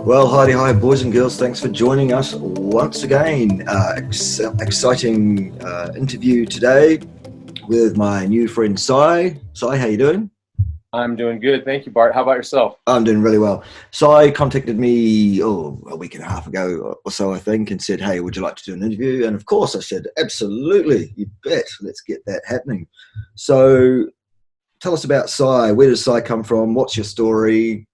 Well, hi, boys and girls. Thanks for joining us once again. Exciting interview today with my new friend, Sai. Sai, how you doing? I'm doing good. Thank you, Bart. How about yourself? I'm doing really well. Sai contacted me, a week and a half ago or so, I think, and said, hey, would you like to do an interview? And of course, I said, absolutely, you bet. Let's get that happening. So tell us about Sai. Where does Sai come from? What's your story?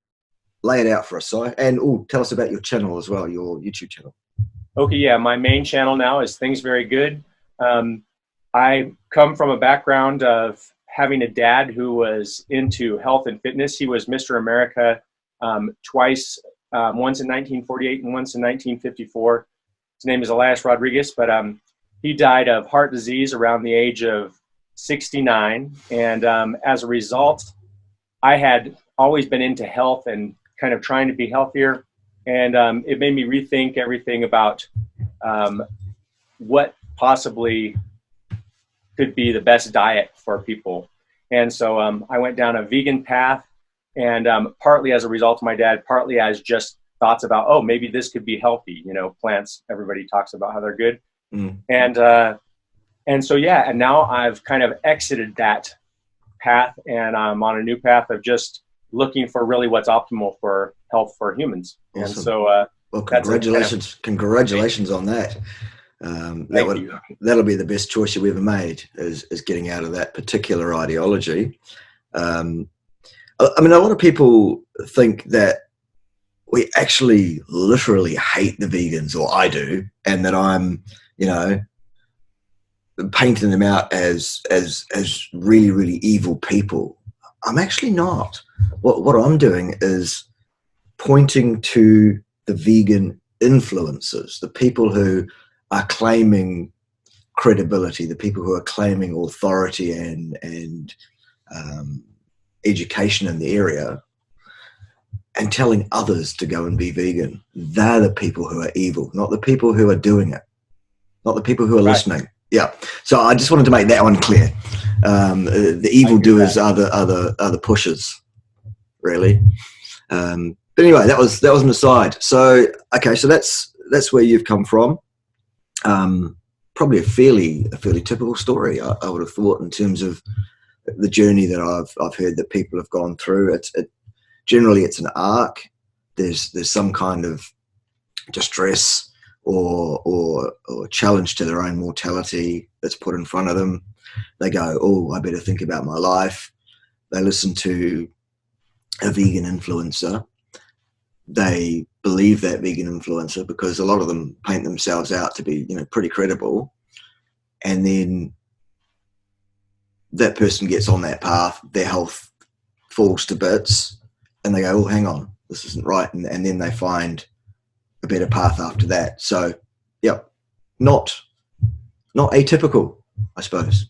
Lay it out for us, Si. And tell us about your channel as well, your YouTube channel. Okay, yeah, my main channel now is Things Very Good. I come from a background of having a dad who was into health and fitness. He was Mr. America twice, once in 1948 and once in 1954. His name is Elias Rodriguez, but he died of heart disease around the age of 69. And as a result, I had always been into health and kind of trying to be healthier. And it made me rethink everything about what possibly could be the best diet for people. And so I went down a vegan path, and partly as a result of my dad, partly as just thoughts about, oh, maybe this could be healthy. You know, plants, everybody talks about how they're good. Mm. And so, yeah, and now I've kind of exited that path, and I'm on a new path of just looking for really what's optimal for health for humans. Awesome. And so, well, congratulations on that. That'll be the best choice you ever made, is getting out of that particular ideology. I mean, a lot of people think that we actually literally hate the vegans, or I do, and that I'm, painting them out as really, really evil people. I'm actually not. What I'm doing is pointing to the vegan influencers, the people who are claiming credibility, the people who are claiming authority and education in the area, and telling others to go and be vegan. They're the people who are evil, not the people who are doing it, not the people who are listening. Yeah. So I just wanted to make that one clear. The evildoers are the pushers, really. But anyway, that was an aside. So okay, so that's where you've come from. Probably a fairly typical story, I would have thought, in terms of the journey that I've heard that people have gone through. Generally it's an arc. There's some kind of distress or challenge to their own mortality that's put in front of them. They go, oh, I better think about my life. They listen to a vegan influencer. They believe that vegan influencer because a lot of them paint themselves out to be, pretty credible. And then that person gets on that path, their health falls to bits, and they go, oh, hang on, this isn't right. And then they find a better path after that. So, yep, not atypical, I suppose.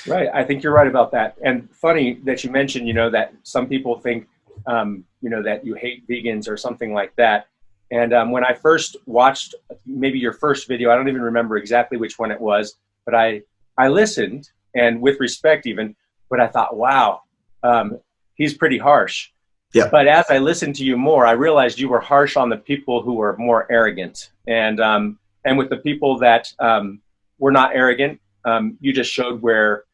Right. I think you're right about that. And funny that you mentioned, that some people think, that you hate vegans or something like that. And when I first watched maybe your first video, I don't even remember exactly which one it was, but I listened, and with respect even, but I thought, wow, he's pretty harsh. Yeah. But as I listened to you more, I realized you were harsh on the people who were more arrogant. And with the people that were not arrogant, you just showed where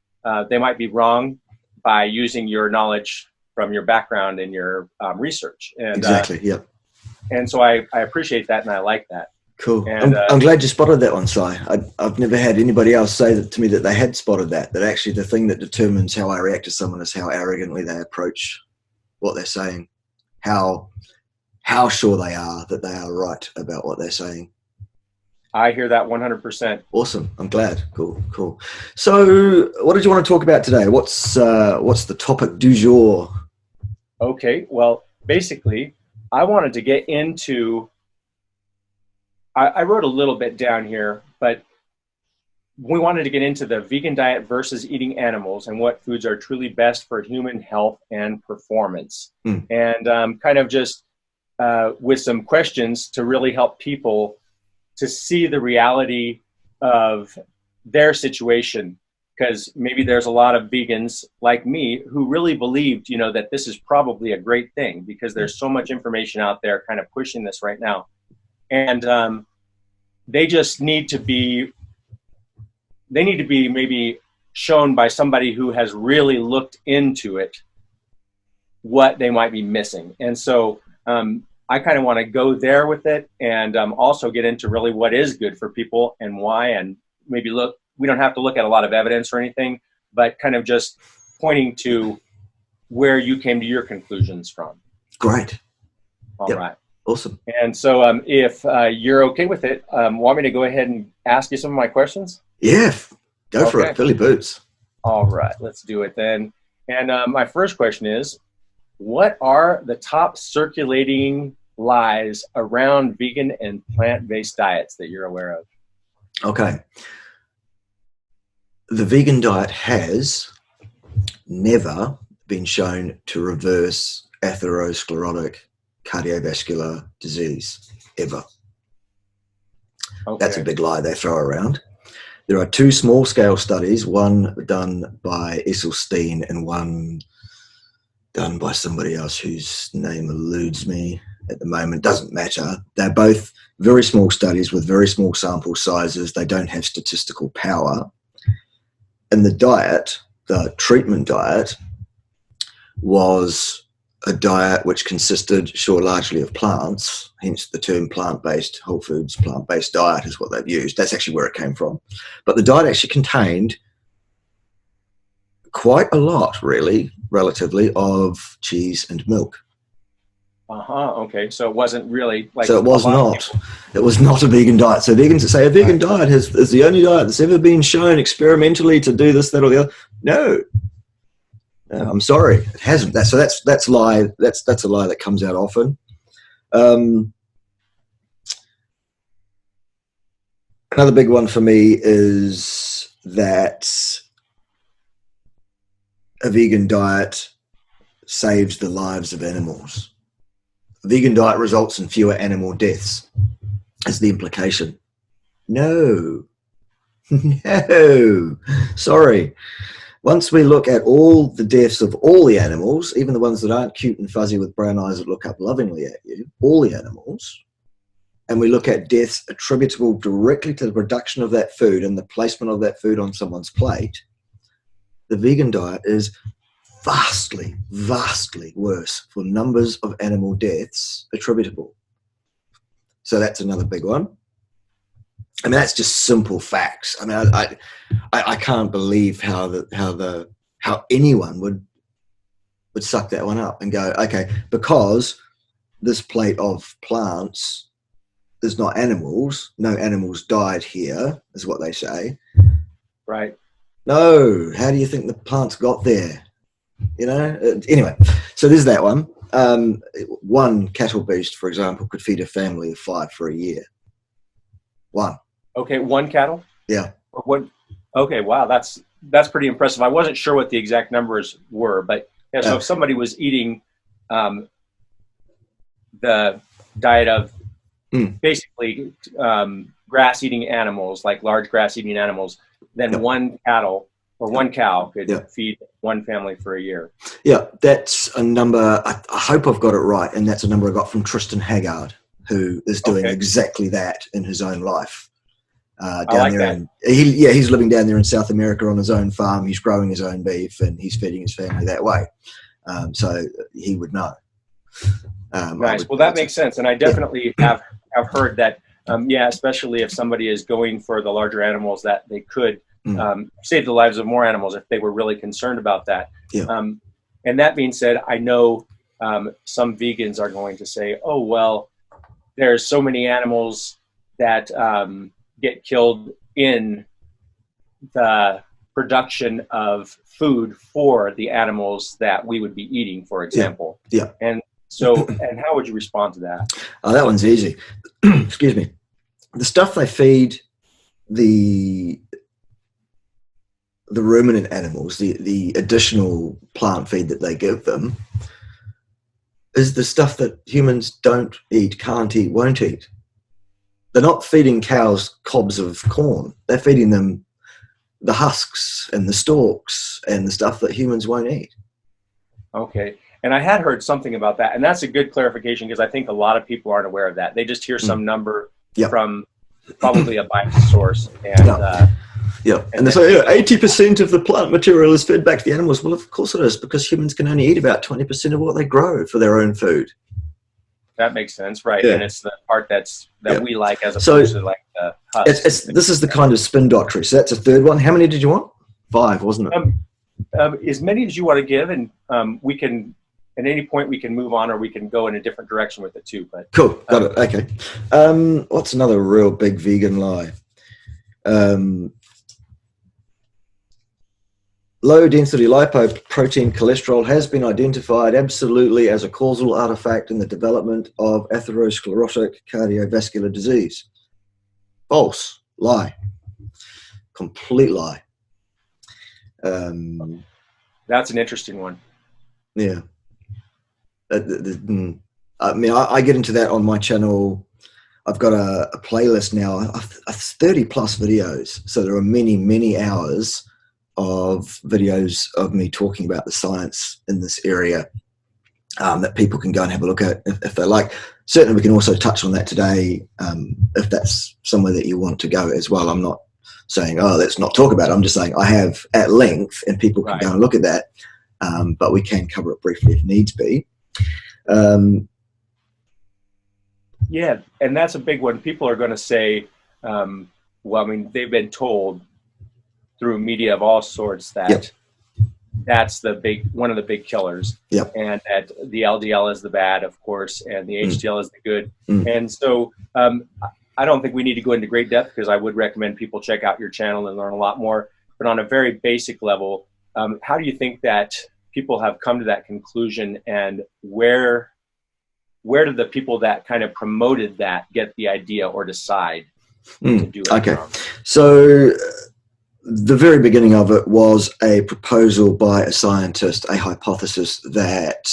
they might be wrong by using your knowledge from your background and your research. And, exactly, yep. And so I appreciate that, and I like that. Cool. And, I'm glad you spotted that one, Si. I've never had anybody else say that to me, that they had spotted that actually the thing that determines how I react to someone is how arrogantly they approach what they're saying, how sure they are that they are right about what they're saying. I hear that 100%. Awesome. I'm glad. Cool. So what did you want to talk about today? What's the topic du jour? Okay. Well, basically, I wanted to get into, I wrote a little bit down here, but we wanted to get into the vegan diet versus eating animals and what foods are truly best for human health and performance. And kind of just with some questions to really help people to see the reality of their situation. because maybe there's a lot of vegans like me who really believed, that this is probably a great thing because there's so much information out there kind of pushing this right now. And they just need to be maybe shown by somebody who has really looked into it what they might be missing. And so I kind of want to go there with it, and also get into really what is good for people and why, and maybe we don't have to look at a lot of evidence or anything, but kind of just pointing to where you came to your conclusions from. Great. All right. Awesome. And so if you're okay with it, want me to go ahead and ask you some of my questions? Yeah, go for it. Philly boots. All right, let's do it then. And my first question is, what are the top circulating lies around vegan and plant-based diets that you're aware of? Okay. The vegan diet has never been shown to reverse atherosclerotic cardiovascular disease, ever. Okay. That's a big lie they throw around. There are 2 small-scale studies, one done by Esselstyn and one done by somebody else whose name eludes me at the moment. Doesn't matter. They're both very small studies with very small sample sizes. They don't have statistical power. And the diet, the treatment diet, was a diet which consisted, largely of plants, hence the term plant-based, whole foods, plant-based diet is what they've used. That's actually where it came from. But the diet actually contained quite a lot, really, relatively, of cheese and milk. Okay. So it wasn't really like... So it was not. It was not a vegan diet. So vegans that say a vegan diet is the only diet that's ever been shown experimentally to do this, that, or the other. No, I'm sorry, it hasn't. That's a lie. That's a lie that comes out often. Another big one for me is that a vegan diet saves the lives of animals. A vegan diet results in fewer animal deaths, is the implication. No. No. Sorry. Once we look at all the deaths of all the animals, even the ones that aren't cute and fuzzy with brown eyes that look up lovingly at you, all the animals, and we look at deaths attributable directly to the production of that food and the placement of that food on someone's plate, the vegan diet is vastly, vastly worse for numbers of animal deaths attributable. So that's another big one. I mean, that's just simple facts. I mean, I can't believe how anyone would suck that one up and go, okay, because this plate of plants is not animals, no animals died here, is what they say. Right. No, how do you think the plants got there? Anyway, so there's that one. One cattle beast, for example, could feed a family of 5 for a year. One. Okay, one cattle? Yeah. Okay, wow, that's pretty impressive. I wasn't sure what the exact numbers were, but yeah, so if somebody was eating the diet of basically grass-eating animals, like large grass-eating animals, then one cow could feed one family for a year. Yeah, that's a number, I hope I've got it right, and that's a number I got from Tristan Haggard, who is doing exactly that in his own life. He's living down there in South America on his own farm. He's growing his own beef and he's feeding his family that way. So he would know. Nice. Well, that makes sense. And I definitely have heard that, especially if somebody is going for the larger animals, that they could save the lives of more animals if they were really concerned about that. Yeah. And that being said, I know some vegans are going to say, oh, well, there's so many animals that get killed in the production of food for the animals that we would be eating, for example. Yeah. And so, and how would you respond to that? Oh, that one's easy. Excuse me. The stuff they feed the ruminant animals, the additional plant feed that they give them, is the stuff that humans don't eat, can't eat, won't eat. They're not feeding cows cobs of corn. They're feeding them the husks and the stalks and the stuff that humans won't eat. Okay. And I had heard something about that. And that's a good clarification, because I think a lot of people aren't aware of that. They just hear some number from probably a biased source. And, and they say 80% of the plant material is fed back to the animals. Well, of course it is, because humans can only eat about 20% of what they grow for their own food. That makes sense, right? Yeah. And it's the part that we like, as opposed to like the husk. This is the kind of spin doctrine. So that's a third one. How many did you want? 5, wasn't it? As many as you want to give, and we can, at any point, we can move on, or we can go in a different direction with it too. But cool, got it. Okay. What's another real big vegan lie? Low-density lipoprotein cholesterol has been identified absolutely as a causal artifact in the development of atherosclerotic cardiovascular disease. False. Lie. Complete lie. That's an interesting one. Yeah. I mean, I get into that on my channel. I've got a playlist now of 30 plus videos. So there are many, many hours of videos of me talking about the science in this area that people can go and have a look at if they like. Certainly we can also touch on that today if that's somewhere that you want to go as well. I'm not saying, oh, let's not talk about it. I'm just saying I have at length, and people can go and look at that, but we can cover it briefly if needs be. Yeah, and that's a big one. People are going to say, well, I mean, they've been told through media of all sorts that that's one of the big killers, and that the LDL is the bad, of course, and the HDL is the good. And so I don't think we need to go into great depth, because I would recommend people check out your channel and learn a lot more. But on a very basic level, how do you think that people have come to that conclusion, and where did the people that kind of promoted that get the idea or decide to do it? Okay, so the very beginning of it was a proposal by a scientist, a hypothesis that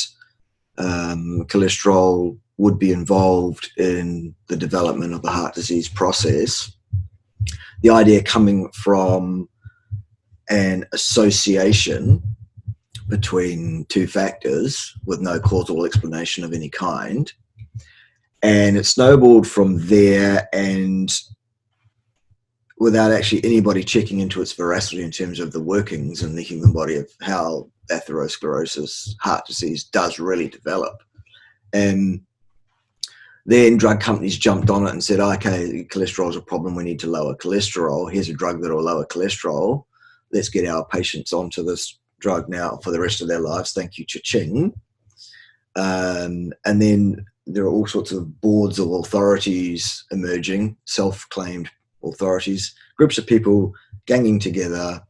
cholesterol would be involved in the development of the heart disease process. The idea coming from an association between two factors with no causal explanation of any kind. And it snowballed from there, and without actually anybody checking into its veracity in terms of the workings and the human body of how atherosclerosis, heart disease, does really develop. And then drug companies jumped on it and said, okay, cholesterol is a problem, we need to lower cholesterol. Here's a drug that will lower cholesterol. Let's get our patients onto this drug now for the rest of their lives. Thank you, cha-ching. And then there are all sorts of boards of authorities emerging, self-claimed authorities, groups of people ganging together,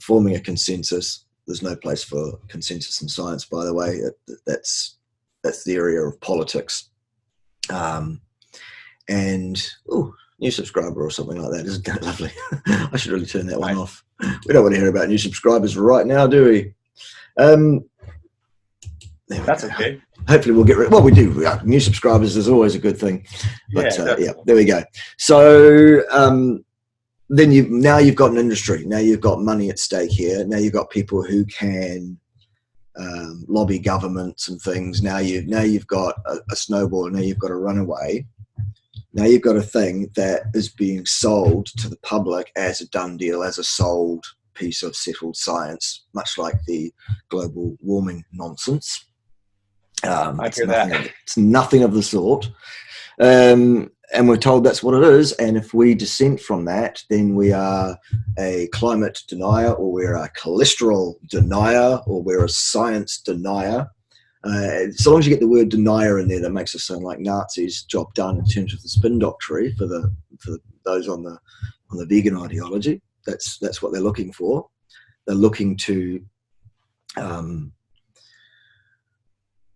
forming a consensus. There's no place for consensus in science, by the way. That's the area of politics. And new subscriber or something like that. Isn't that lovely? I should really turn that one off. We don't want to hear about new subscribers right now, do we? That's okay. Hopefully we'll get rid. Well, we do. New subscribers is always a good thing. But there we go. So then you've got an industry. Now you've got money at stake here. Now you've got people who can lobby governments and things. Now you've got a snowball. Now you've got a runaway. Now you've got a thing that is being sold to the public as a done deal, as a sold piece of settled science, much like the global warming nonsense. I hear that. It's nothing of the sort. And we're told that's what it is. And if we dissent from that, then we are a climate denier, or we're a cholesterol denier, or we're a science denier. So long as you get the word denier in there, that makes us sound like Nazis. Job done in terms of the spin doctrine for those on the vegan ideology. That's what they're looking for. They're looking to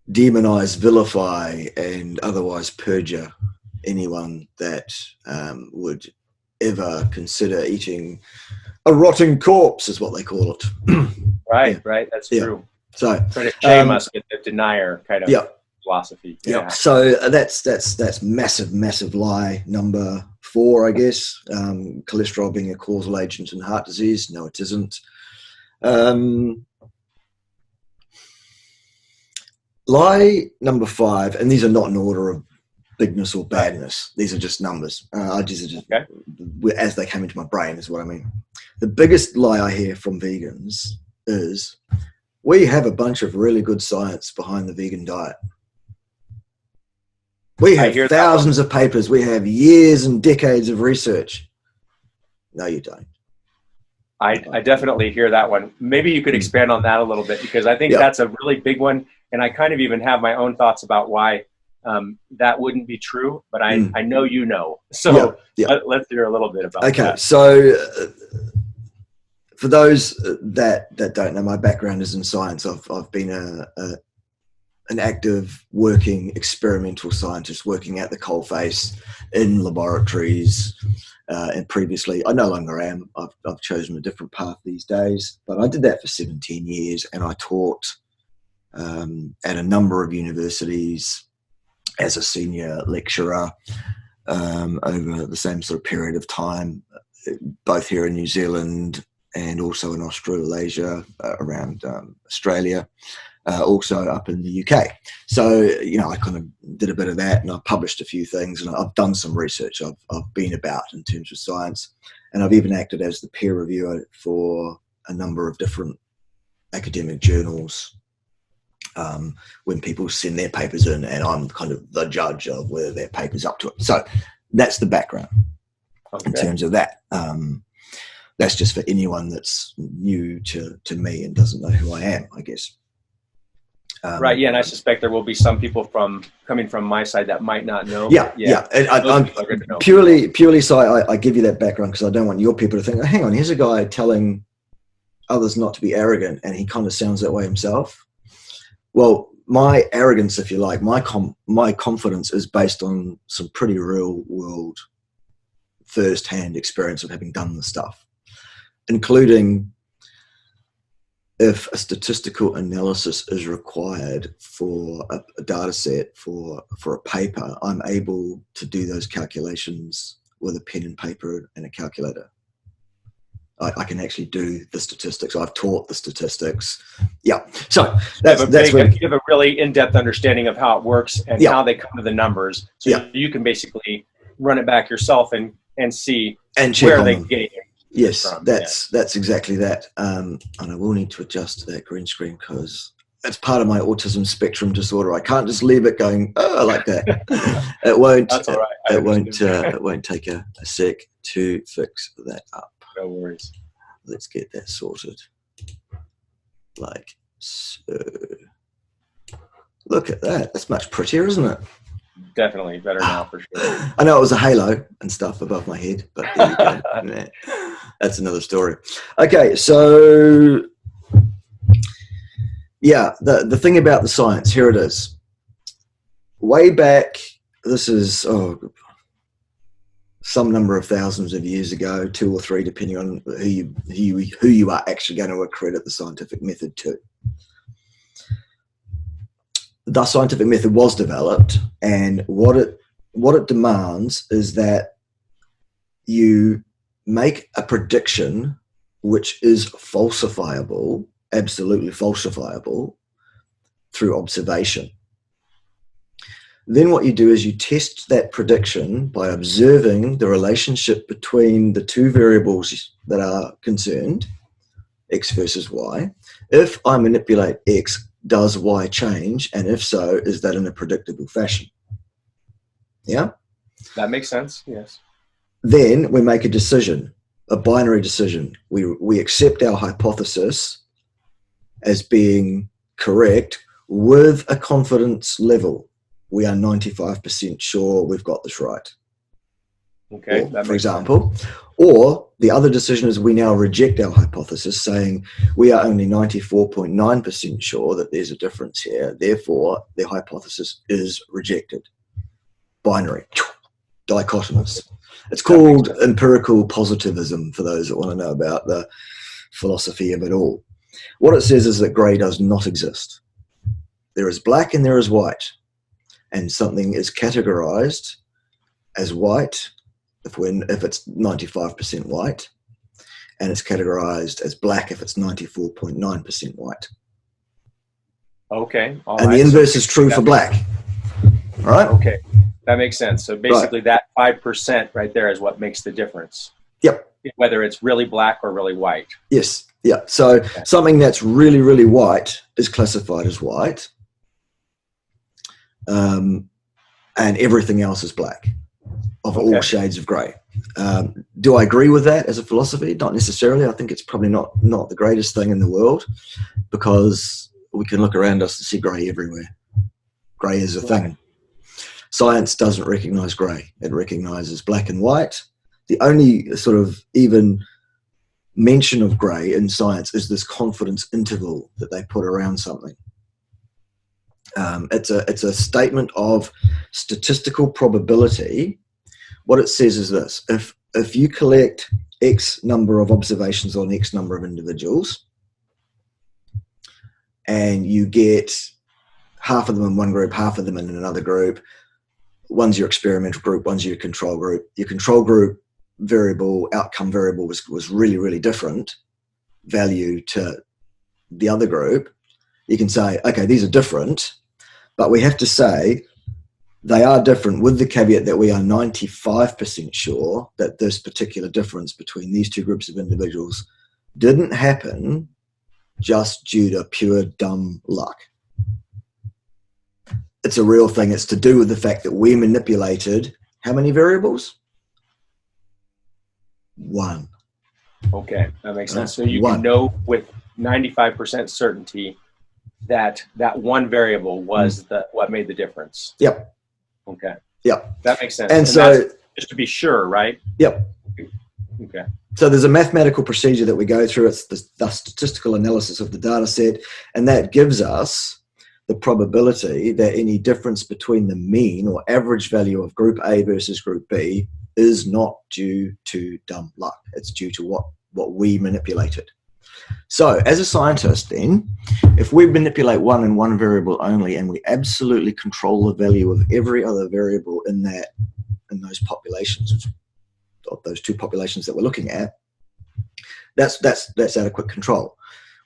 demonize, vilify, and otherwise perjure anyone that would ever consider eating a rotting corpse, is what they call it. Right. That's true. So trying to shame us with the denier kind of philosophy. So that's massive lie number 4, I guess. Cholesterol being a causal agent in heart disease. No, it isn't. Lie number 5, and these are not in order of bigness or badness. These are just numbers. As they came into my brain is what I mean. The biggest lie I hear from vegans is we have a bunch of really good science behind the vegan diet. We have thousands of papers. We have years and decades of research. No, you don't. I definitely hear that one. Maybe you could expand on that a little bit, because I think that's a really big one. And I kind of even have my own thoughts about why that wouldn't be true. But I know you know. So let's hear a little bit about that. Okay, so for those that don't know, my background is in science. I've been an active working experimental scientist working at the coalface in laboratories, and previously I no longer am. I've chosen a different path these days, but I did that for 17 years, and I taught at a number of universities as a senior lecturer over the same sort of period of time, both here in New Zealand and also in Australasia, around Australia. Also up in the UK. So, I kind of did a bit of that, and I published a few things, and I've done some research. I've been about in terms of science, and I've even acted as the peer reviewer for a number of different academic journals when people send their papers in, and I'm kind of the judge of whether their paper's up to it. So that's the background in terms of that. That's just for anyone that's new to me and doesn't know who I am, I guess. Right, yeah, and I suspect there will be some people coming from my side that might not know. Yeah. And I'm purely so I give you that background because I don't want your people to think, oh, hang on, here's a guy telling others not to be arrogant, and he kind of sounds that way himself. Well, my arrogance, if you like, my confidence is based on some pretty real world first-hand experience of having done the stuff, including if a statistical analysis is required for a data set for a paper, I'm able to do those calculations with a pen and paper and a calculator. I can actually do the statistics. I've taught the statistics. Yeah. So you have a really in-depth understanding of how it works and how they come to the numbers. So you can basically run it back yourself and see and check where they're getting it. Yes, that's exactly that. And I will need to adjust that green screen because it's part of my autism spectrum disorder. I can't just leave it going like that. It won't. That's all right. It won't take a sec to fix that up. No worries. Let's get that sorted. Like so. Look at that. That's much prettier, isn't it? Definitely better now for sure. I know it was a halo and stuff above my head, but there you go. Yeah. That's another story. Okay, so the thing about the science, here it is. Way back, this is some number of thousands of years ago, 2 or 3, depending on who you are actually going to accredit the scientific method to. The scientific method was developed, and what it demands is that you make a prediction which is falsifiable, absolutely falsifiable, through observation. Then what you do is you test that prediction by observing the relationship between the two variables that are concerned, X versus Y. If I manipulate X, does Y change? And if so, is that in a predictable fashion? Yeah? That makes sense, yes. Then we make a decision, a binary decision. We accept our hypothesis as being correct with a confidence level. We are 95% sure we've got this right. Okay. Or, for example, or the other decision is we now reject our hypothesis, saying we are only 94.9% sure that there's a difference here. Therefore, the hypothesis is rejected. Binary, dichotomous. It's called empirical positivism for those that want to know about the philosophy of it all. What it says is that grey does not exist. There is black and there is white, and something is categorized as white if it's 95% white, and it's categorized as black if it's 94.9% white. Okay. All and right. the inverse is true for black. All right. Okay. That makes sense. So basically that 5% right there is what makes the difference. Yep. Whether it's really black or really white. Yes. Yeah. So something that's really, really white is classified as white. And everything else is black, of all shades of grey. Do I agree with that as a philosophy? Not necessarily. I think it's probably not the greatest thing in the world, because we can look around us and see grey everywhere. Grey is a thing. Science doesn't recognise grey. It recognises black and white. The only sort of even mention of grey in science is this confidence interval that they put around something. It's a statement of statistical probability. What it says is this: if you collect X number of observations on X number of individuals, and you get half of them in one group, half of them in another group, one's your experimental group, one's your control group. Your control group outcome variable was really, really different value to the other group. You can say, okay, these are different, but we have to say they are different with the caveat that we are 95% sure that this particular difference between these two groups of individuals didn't happen just due to pure dumb luck. It's a real thing. It's to do with the fact that we manipulated how many variables? One. Okay, that makes sense. So you can know with 95% certainty that one variable was what made the difference. Yep. Okay. Yep. That makes sense. And so that's just to be sure, right? Yep. Okay. So there's a mathematical procedure that we go through. It's the statistical analysis of the data set, and that gives us the probability that any difference between the mean or average value of group A versus group B is not due to dumb luck. It's due to what we manipulated. So as a scientist then, if we manipulate one and one variable only, and we absolutely control the value of every other variable in those populations, of those two populations that we're looking at, that's adequate control.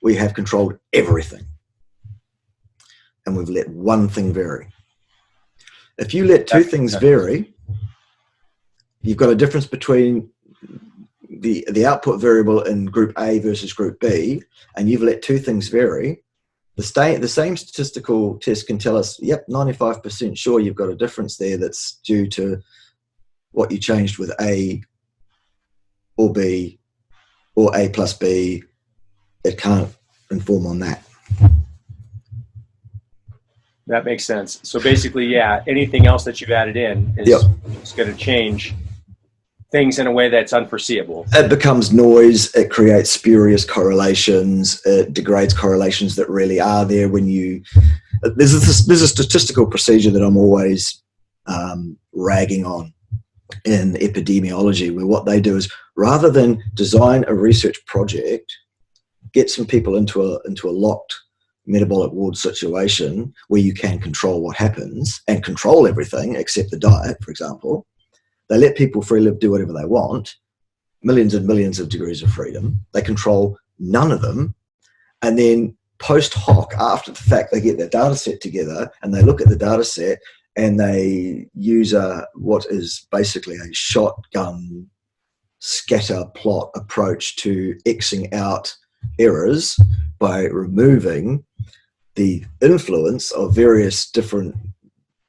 We have controlled everything, and we've let one thing vary. If you let two things vary, you've got a difference between the output variable in group A versus group B, and you've let two things vary. The same statistical test can tell us, yep, 95% sure you've got a difference there that's due to what you changed with A or B or A plus B. It can't inform on that. That makes sense. So basically, yeah, anything else that you've added in is going to change things in a way that's unforeseeable. It becomes noise. It creates spurious correlations. It degrades correlations that really are there when you... There's a statistical procedure that I'm always ragging on in epidemiology, where what they do is, rather than design a research project, get some people into a locked metabolic ward situation where you can control what happens and control everything except the diet, for example. They let people freely do whatever they want, millions and millions of degrees of freedom. They control none of them. And then post hoc, after the fact, they get their data set together and they look at the data set and they use what is basically a shotgun scatter plot approach to Xing out errors by removing the influence of various different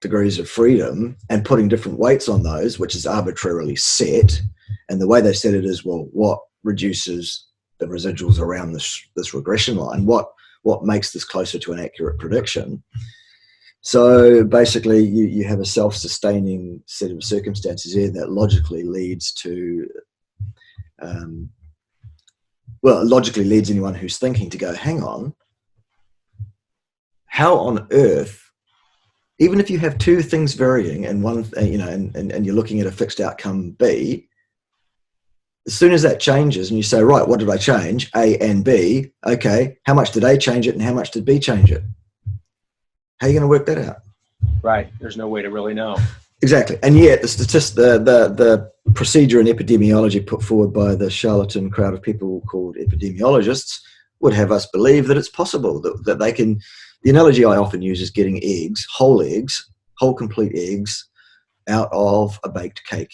degrees of freedom and putting different weights on those, which is arbitrarily set. And the way they set it is, well, what reduces the residuals around this regression line? What makes this closer to an accurate prediction? So basically you have a self-sustaining set of circumstances here that logically leads to logically leads anyone who's thinking to go, hang on, how on earth, even if you have two things varying and one, and you're looking at a fixed outcome B, as soon as that changes and you say, right, what did I change? A and B. Okay, how much did A change it and how much did B change it? How are you going to work that out? Right. There's no way to really know. Exactly. And yet the procedure in epidemiology put forward by the charlatan crowd of people called epidemiologists would have us believe that it's possible that they can. The analogy I often use is getting whole complete eggs out of a baked cake.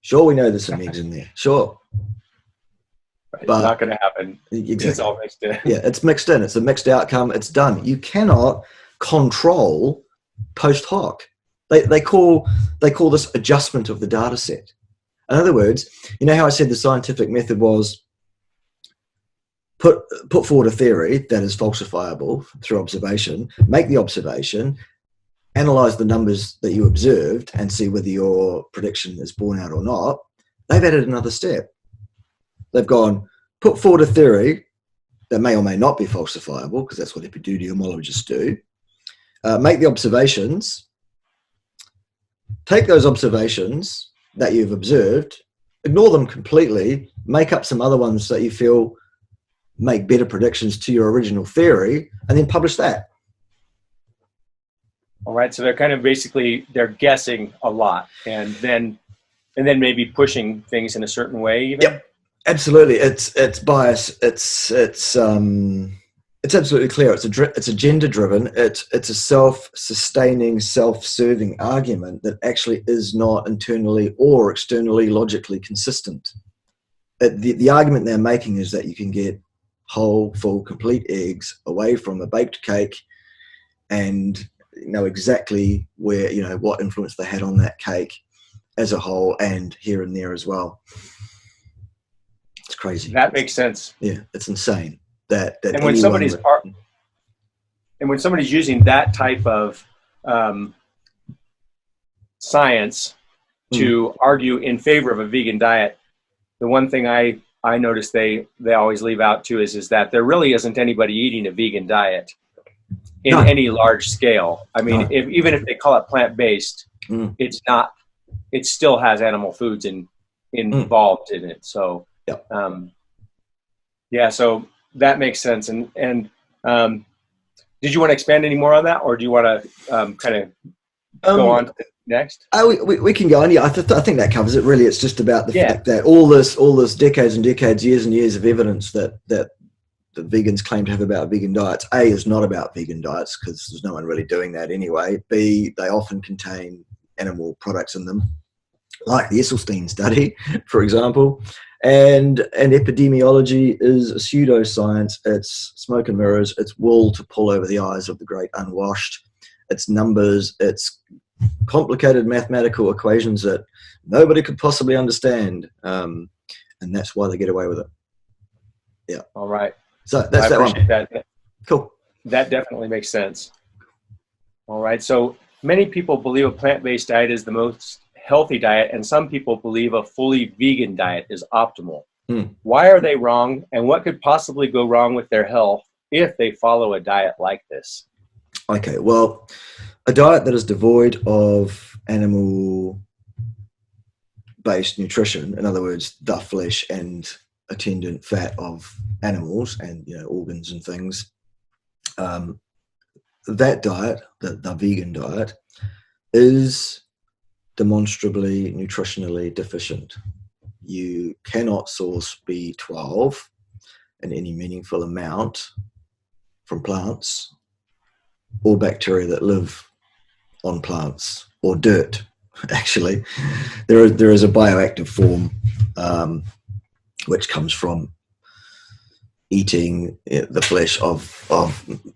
Sure, we know there's some eggs in there. Sure. It's not going to happen. Exactly. It's all mixed in. Yeah, it's mixed in. It's a mixed outcome. It's done. You cannot control post hoc. They call this adjustment of the data set. In other words, you know how I said the scientific method was put forward a theory that is falsifiable through observation, make the observation, analyze the numbers that you observed and see whether your prediction is borne out or not. They've added another step. They've gone, put forward a theory that may or may not be falsifiable, because that's what epidemiologists do. Make the observations, take those observations that you've observed, ignore them completely, make up some other ones that you feel make better predictions to your original theory, and then publish that. All right, so they're kind of they're guessing a lot, and then maybe pushing things in a certain way. Even? Yep, absolutely. It's bias. It's absolutely clear. It's agenda driven. It's a self-sustaining, self-serving argument that actually is not internally or externally logically consistent. The argument they're making is that you can get whole, full, complete eggs away from a baked cake, and know exactly where, what influence they had on that cake as a whole and here and there as well. It's crazy. That makes sense. Yeah, it's insane. And when somebody's using that type of science to argue in favor of a vegan diet, the one thing I notice they always leave out too is that there really isn't anybody eating a vegan diet in any large scale. I mean, even if they call it plant-based, it's not. It still has animal foods involved in it. So, so that makes sense. And did you want to expand any more on that, or do you want to kind of go on to the next? We can go on. Yeah, I think that covers it. Really, it's just about the fact that all this decades and decades, years and years of evidence that vegans claim to have about vegan diets, A, is not about vegan diets, because there's no one really doing that anyway. B, they often contain animal products in them, like the Esselstyn study, for example. And epidemiology is a pseudoscience. It's smoke and mirrors. It's wool to pull over the eyes of the great unwashed. It's numbers. It's complicated mathematical equations that nobody could possibly understand. And that's why they get away with it. Yeah. All right. So that's that one. That. Cool. That definitely makes sense. All right. So many people believe a plant-based diet is the most healthy diet, and some people believe a fully vegan diet is optimal. Why are they wrong, and what could possibly go wrong with their health if they follow a diet like this? Okay. Well, a diet that is devoid of animal-based nutrition, in other words, the flesh and attendant fat of animals and organs and things, that diet, the vegan diet, is demonstrably nutritionally deficient. You cannot source B12 in any meaningful amount from plants or bacteria that live on plants or dirt. Actually, there is a bioactive form which comes from eating the flesh of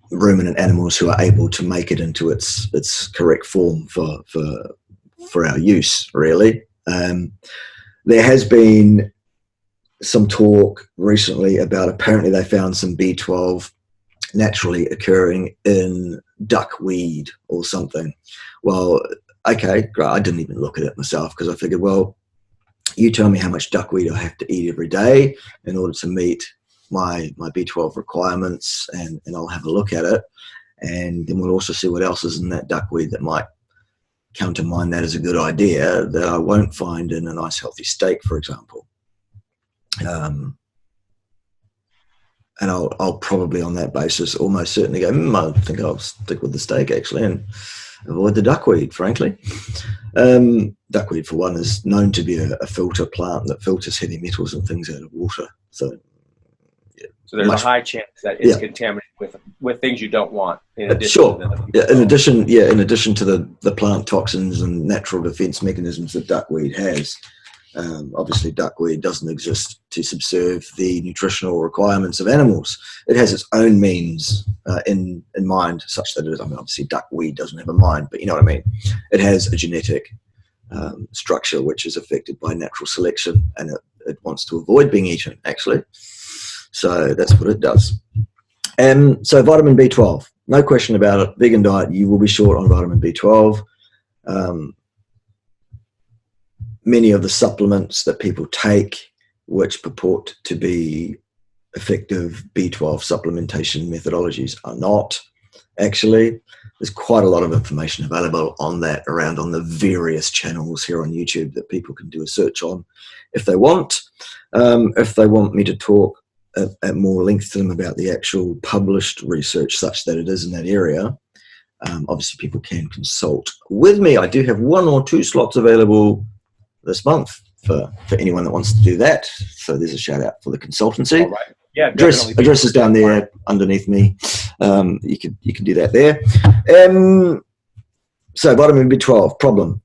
ruminant animals who are able to make it into its correct form for our use, really. There has been some talk recently about apparently they found some B12 naturally occurring in duckweed or something. Well, okay, great. I didn't even look at it myself because I figured, well, you tell me how much duckweed I have to eat every day in order to meet my B12 requirements, and I'll have a look at it, and then we'll also see what else is in that duckweed that might countermine that as a good idea that I won't find in a nice healthy steak, for example. And I'll probably on that basis almost certainly go, I think I'll stick with the steak actually, and avoid the duckweed, frankly. Duckweed, for one, is known to be a filter plant that filters heavy metals and things out of water. So, yeah, So there's a high chance that it's contaminated with things you don't want. In addition in addition to the plant toxins and natural defense mechanisms that duckweed has. Obviously, duckweed doesn't exist to subserve the nutritional requirements of animals. It has its own means in mind, such that it is. I mean, obviously, duckweed doesn't have a mind, but you know what I mean. It has a genetic structure which is affected by natural selection, and it wants to avoid being eaten, actually. So that's what it does. So vitamin B12, no question about it. Vegan diet, you will be short on vitamin B12. Many of the supplements that people take, which purport to be effective B12 supplementation methodologies, are not. Actually, there's quite a lot of information available on that around on the various channels here on YouTube that people can do a search on if they want. If they want me to talk at more length to them about the actual published research such that it is in that area, obviously people can consult with me. I do have 1 or 2 slots available this month for anyone that wants to do that. So there's a shout out for the consultancy. All right. Yeah, address is down there underneath me. You can do that there. So vitamin B12 problem.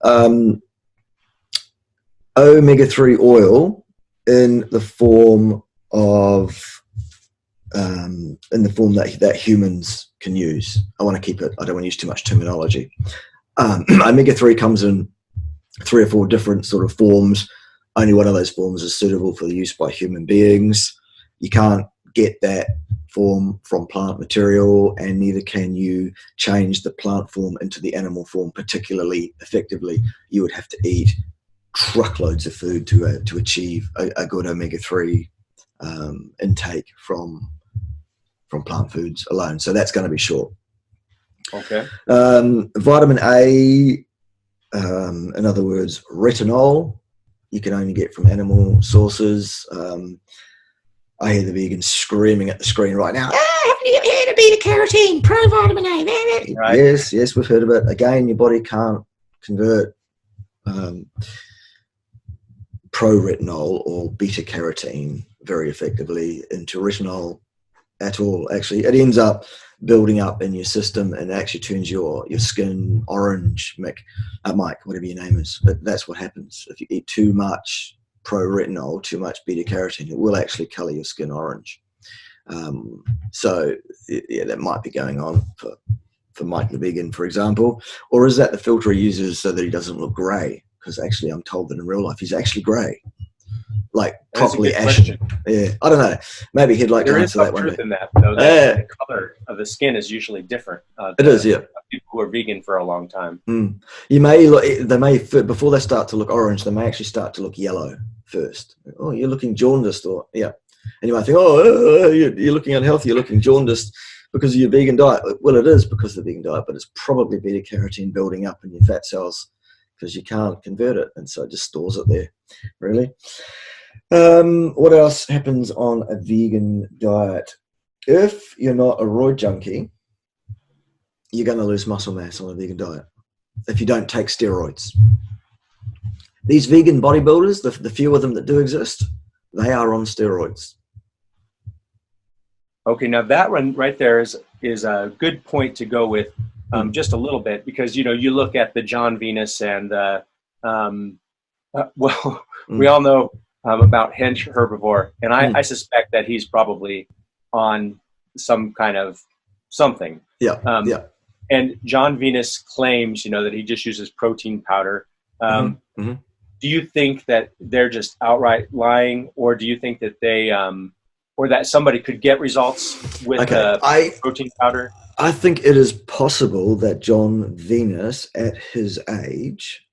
Omega-3 oil in the form that humans can use. I want to keep it. I don't want to use too much terminology. Omega-3 comes in 3 or 4 different sort of forms. Only one of those forms is suitable for the use by human beings. You can't get that form from plant material, and neither can you change the plant form into the animal form particularly effectively. You would have to eat truckloads of food to achieve a good omega-3 intake from plant foods alone. So that's going to be short. Okay. Vitamin A, in other words, retinol, you can only get from animal sources. I hear the vegans screaming at the screen right now. Haven't you heard of beta-carotene, pro-vitamin A? Right. Yes, we've heard of it. Again, your body can't convert pro-retinol or beta-carotene very effectively into retinol at all. Actually, it ends up building up in your system and actually turns your skin orange. Mike, whatever your name is, that's what happens if you eat too much pro-retinol, too much beta-carotene. It will actually color your skin orange. So yeah, that might be going on for Mike the vegan, for example. Or is that the filter he uses so that he doesn't look grey? Because actually I'm told that in real life he's actually grey, like properly ashen. Yeah, I don't know. Maybe he'd like to answer that one. There is some truth in that, though. The color of the skin is usually different. It is, yeah. People who are vegan for a long time. You may look. They may, before they start to look orange, they may actually start to look yellow first. Oh, you're looking jaundiced, or yeah. And you might think, oh, you're looking unhealthy. You're looking jaundiced because of your vegan diet. Well, it is because of the vegan diet, but it's probably beta-carotene building up in your fat cells because you can't convert it, and so it just stores it there. Really. What else happens on a vegan diet? If you're not a roid junkie, you're going to lose muscle mass on a vegan diet if you don't take steroids. These vegan bodybuilders, the few of them that do exist, they are on steroids. Okay, now that one right there is a good point to go with just a little bit, because, you know, you look at the John Venus and, we all know about Hench Herbivore, and I suspect that he's probably on some kind of something. Yeah, And John Venus claims, you know, that he just uses protein powder. Do you think that they're just outright lying, or do you think that they, or that somebody could get results with protein powder? I think it is possible that John Venus, at his age,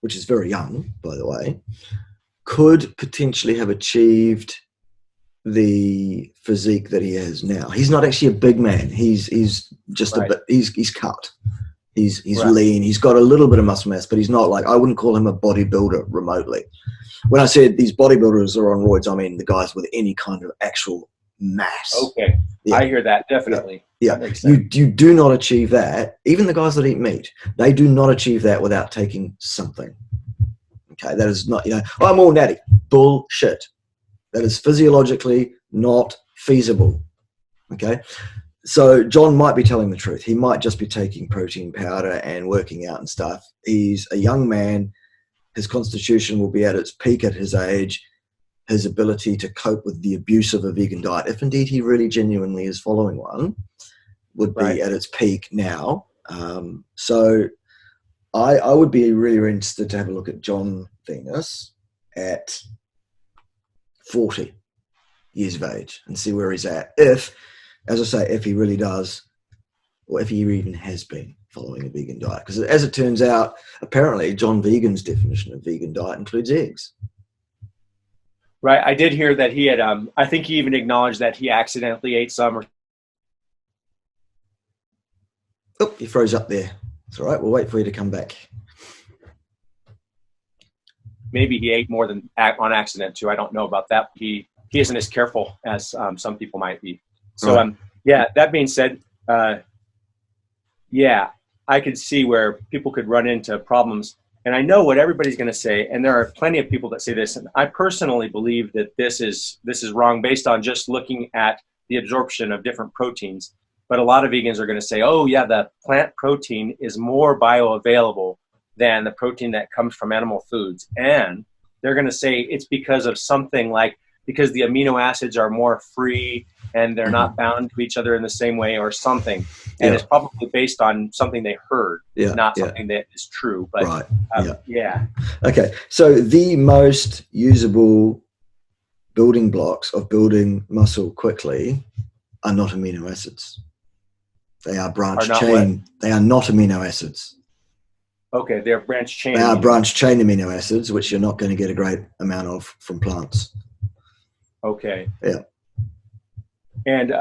which is very young, by the way, could potentially have achieved the physique that he has now. He's not actually a big man. He's just a bit. He's cut. He's lean. He's got a little bit of muscle mass, but he's not like, I wouldn't call him a bodybuilder remotely. When I said these bodybuilders are on roids, I mean the guys with any kind of actual mass. Okay. Yeah. I hear that, definitely. Yeah. That makes sense. You do not achieve that. Even the guys that eat meat, they do not achieve that without taking something. Okay, that is not, oh, I'm all natty. Bullshit. That is physiologically not feasible. Okay, so John might be telling the truth. He might just be taking protein powder and working out and stuff. He's a young man. His constitution will be at its peak at his age. His ability to cope with the abuse of a vegan diet, if indeed he really genuinely is following one, would be at its peak now. So I would be really, really interested to have a look at John Venus at 40 years of age and see where he's at. If, as I say, if he really does, or if he even has been following a vegan diet. Because as it turns out, apparently John Vegan's definition of vegan diet includes eggs. Right. I did hear that he had, I think he even acknowledged that he accidentally ate some. Oh, you froze up there. It's all right. We'll wait for you to come back. Maybe he ate more than on accident too. I don't know about that. He isn't as careful as some people might be. So, yeah, that being said, yeah, I could see where people could run into problems. And I know what everybody's going to say, and there are plenty of people that say this. And I personally believe that this is wrong based on just looking at the absorption of different proteins. But a lot of vegans are going to say, oh, yeah, the plant protein is more bioavailable than the protein that comes from animal foods. And they're going to say it's because of something like, because the amino acids are more free and they're not bound to each other in the same way or something. And it's probably based on something they heard, not something that is true. But yeah. Okay. So the most usable building blocks of building muscle quickly are not amino acids. They are branched chain. They are not amino acids. Okay, they're branched chain. They are branched chain amino acids, which you're not going to get a great amount of from plants. Okay. Yeah. And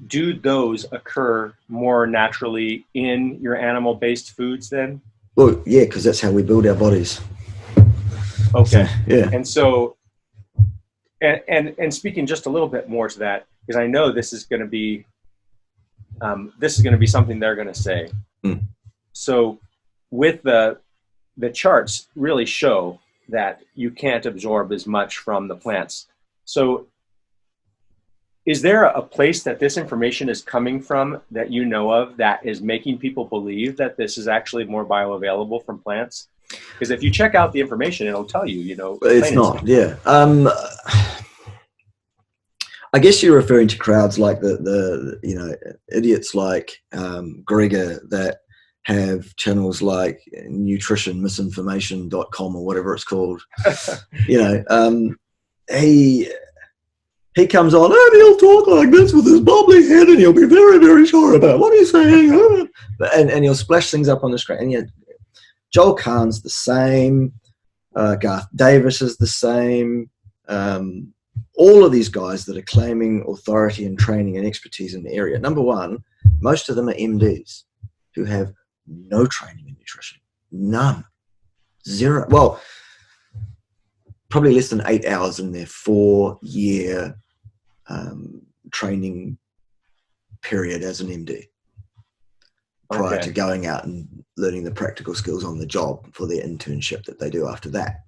do those occur more naturally in your animal-based foods then? Well, yeah, because that's how we build our bodies. Okay. So, yeah. And so, and speaking just a little bit more to that, because I know this is going to be something they're going to say. Mm. So, with the charts really show that you can't absorb as much from the plants. So, is there a place that this information is coming from that you know of that is making people believe that this is actually more bioavailable from plants? Because if you check out the information, it'll tell you, It's not, yeah. I guess you're referring to crowds like the idiots like Gregor that have channels like nutritionmisinformation.com or whatever it's called. He comes on and he'll talk like this with his bubbly head and he'll be very, very sure about what he's saying. and he'll splash things up on the screen. And yet, Joel Kahn's the same. Garth Davis is the same. All of these guys that are claiming authority and training and expertise in the area. Number one, most of them are MDs who have no training in nutrition. None. Zero. Well, probably less than 8 hours in their 4-year training period as an MD prior to going out and learning the practical skills on the job for their internship that they do after that.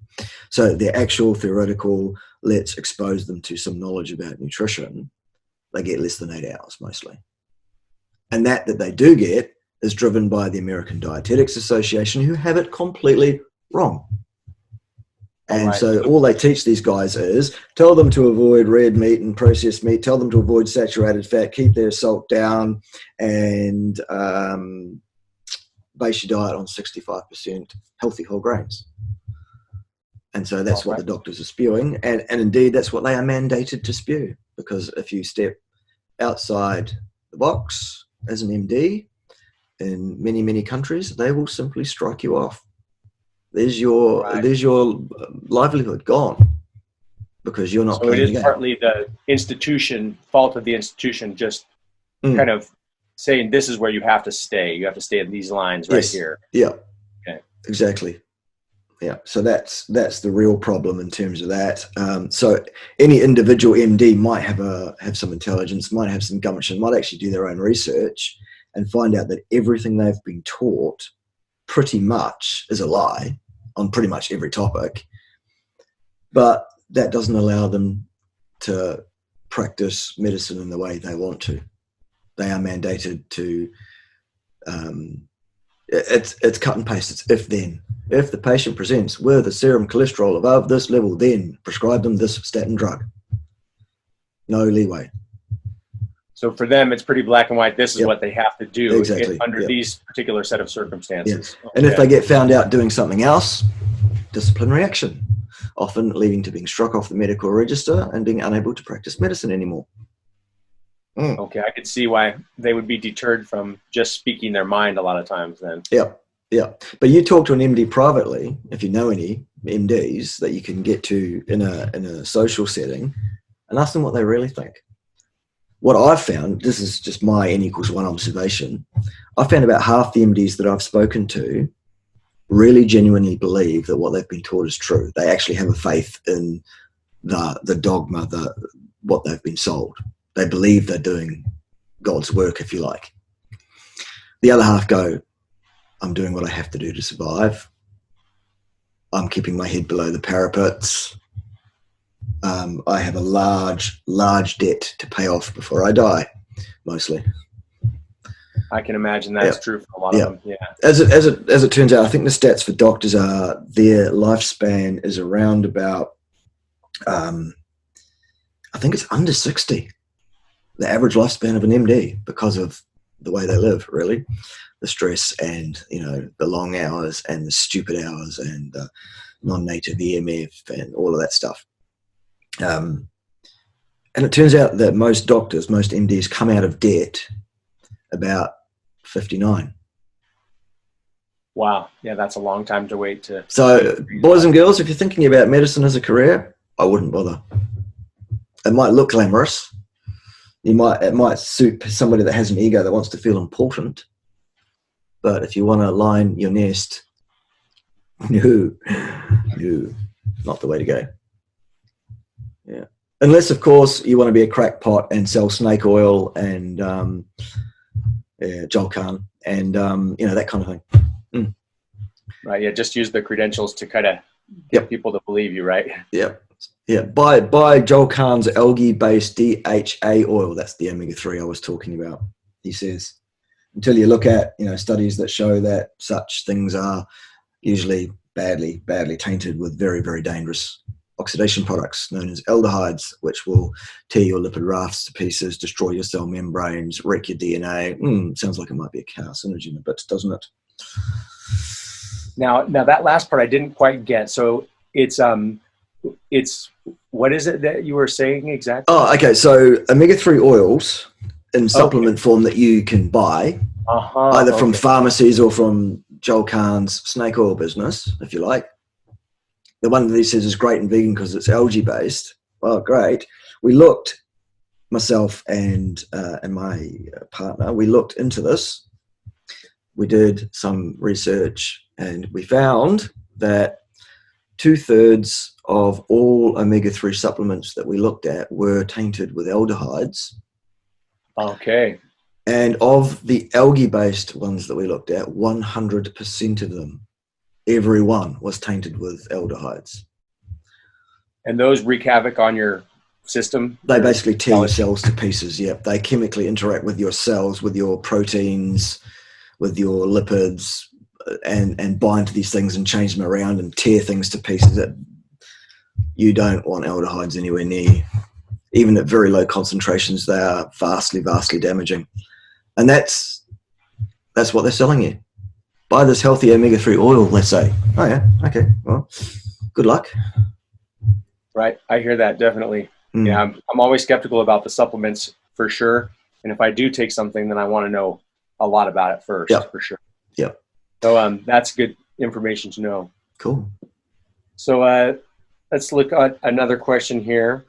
So their actual theoretical, let's expose them to some knowledge about nutrition, they get less than 8 hours mostly. And that they do get is driven by the American Dietetics Association, who have it completely wrong. And so all they teach these guys is tell them to avoid red meat and processed meat, tell them to avoid saturated fat, keep their salt down, and base your diet on 65% healthy whole grains. And so that's what the doctors are spewing. And indeed, that's what they are mandated to spew. Because if you step outside the box as an MD in many, many countries, they will simply strike you off. There's your livelihood gone because you're not. So it is partly the fault of the institution, just kind of saying this is where you have to stay. You have to stay in these lines right here. Yeah. Okay. Exactly. Yeah, so that's the real problem in terms of that. So any individual MD might have some intelligence, might have some gumption, might actually do their own research and find out that everything they've been taught pretty much is a lie on pretty much every topic. But that doesn't allow them to practice medicine in the way they want to. They are mandated to. It's cut and paste. It's if then. If the patient presents with a serum cholesterol above this level, then prescribe them this statin drug. No leeway. So for them, it's pretty black and white. This is what they have to do under these particular set of circumstances. Yeah. And if they get found out doing something else, disciplinary action, often leading to being struck off the medical register and being unable to practice medicine anymore. Okay, I could see why they would be deterred from just speaking their mind a lot of times then. Yeah. But you talk to an MD privately, if you know any MDs that you can get to in a social setting, and ask them what they really think. What I've found, this is just my N=1 observation, I found about half the MDs that I've spoken to really genuinely believe that what they've been taught is true. They actually have a faith in the dogma, what they've been sold. They believe they're doing God's work, if you like. The other half go, I'm doing what I have to do to survive. I'm keeping my head below the parapets. I have a large debt to pay off before I die, mostly. I can imagine that's true for a lot of them. Yeah. As it turns out, I think the stats for doctors are their lifespan is around about, I think it's under 60. The average lifespan of an MD, because of the way they live, really. The stress and, the long hours and the stupid hours and non-native EMF and all of that stuff. And it turns out that most doctors, most MDs come out of debt about 59. Wow. Yeah, that's a long time to wait to. So, boys and girls, if you're thinking about medicine as a career, I wouldn't bother. It might look glamorous. It might suit somebody that has an ego that wants to feel important. But if you want to line your nest, no, not the way to go. Yeah. Unless, of course, you want to be a crackpot and sell snake oil and Jolcan and, that kind of thing. Right. Yeah. Just use the credentials to kind of get people to believe you, right? Yeah. Yeah. Buy Jolcan's algae-based DHA oil. That's the omega-3 I was talking about, he says. Until you look at, studies that show that such things are usually badly tainted with very, very dangerous oxidation products known as aldehydes, which will tear your lipid rafts to pieces, destroy your cell membranes, wreck your DNA. Sounds like it might be a carcinogen a bit, doesn't it? Now that last part I didn't quite get. So it's what is it that you were saying exactly? Oh, okay. So omega-3 oils in supplement form that you can buy, either from pharmacies or from Jolcan's snake oil business, if you like. The one that he says is great and vegan because it's algae-based. Well, great. We looked, myself and my partner, we looked into this. We did some research and we found that 2/3 of all omega-3 supplements that we looked at were tainted with aldehydes. Okay. And of the algae-based ones that we looked at, 100% of them, every one, was tainted with aldehydes. And those wreak havoc on your system? They basically tear your cells to pieces, They chemically interact with your cells, with your proteins, with your lipids, and bind to these things and change them around and tear things to pieces. That you don't want aldehydes anywhere near. Even at very low concentrations, they are vastly damaging. And that's what they're selling you. Buy this healthy omega-3 oil, let's say. Oh, yeah, okay, well, good luck. Right, I hear that, definitely. Yeah, I'm always skeptical about the supplements, for sure. And if I do take something, then I want to know a lot about it first, for sure. Yep. So that's good information to know. Cool. So let's look at another question here.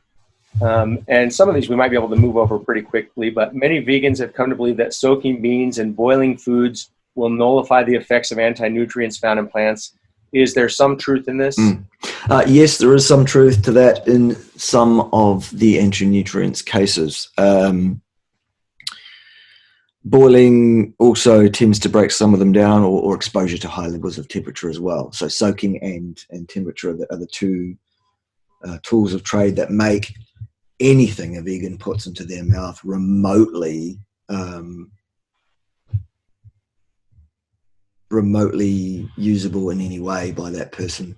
And some of these we might be able to move over pretty quickly, but many vegans have come to believe that soaking beans and boiling foods will nullify the effects of anti-nutrients found in plants. Is there some truth in this? Yes, there is some truth to that in some of the anti-nutrients cases. Boiling also tends to break some of them down, or exposure to high levels of temperature as well. So soaking and temperature are the two tools of trade that make anything a vegan puts into their mouth remotely usable in any way by that person.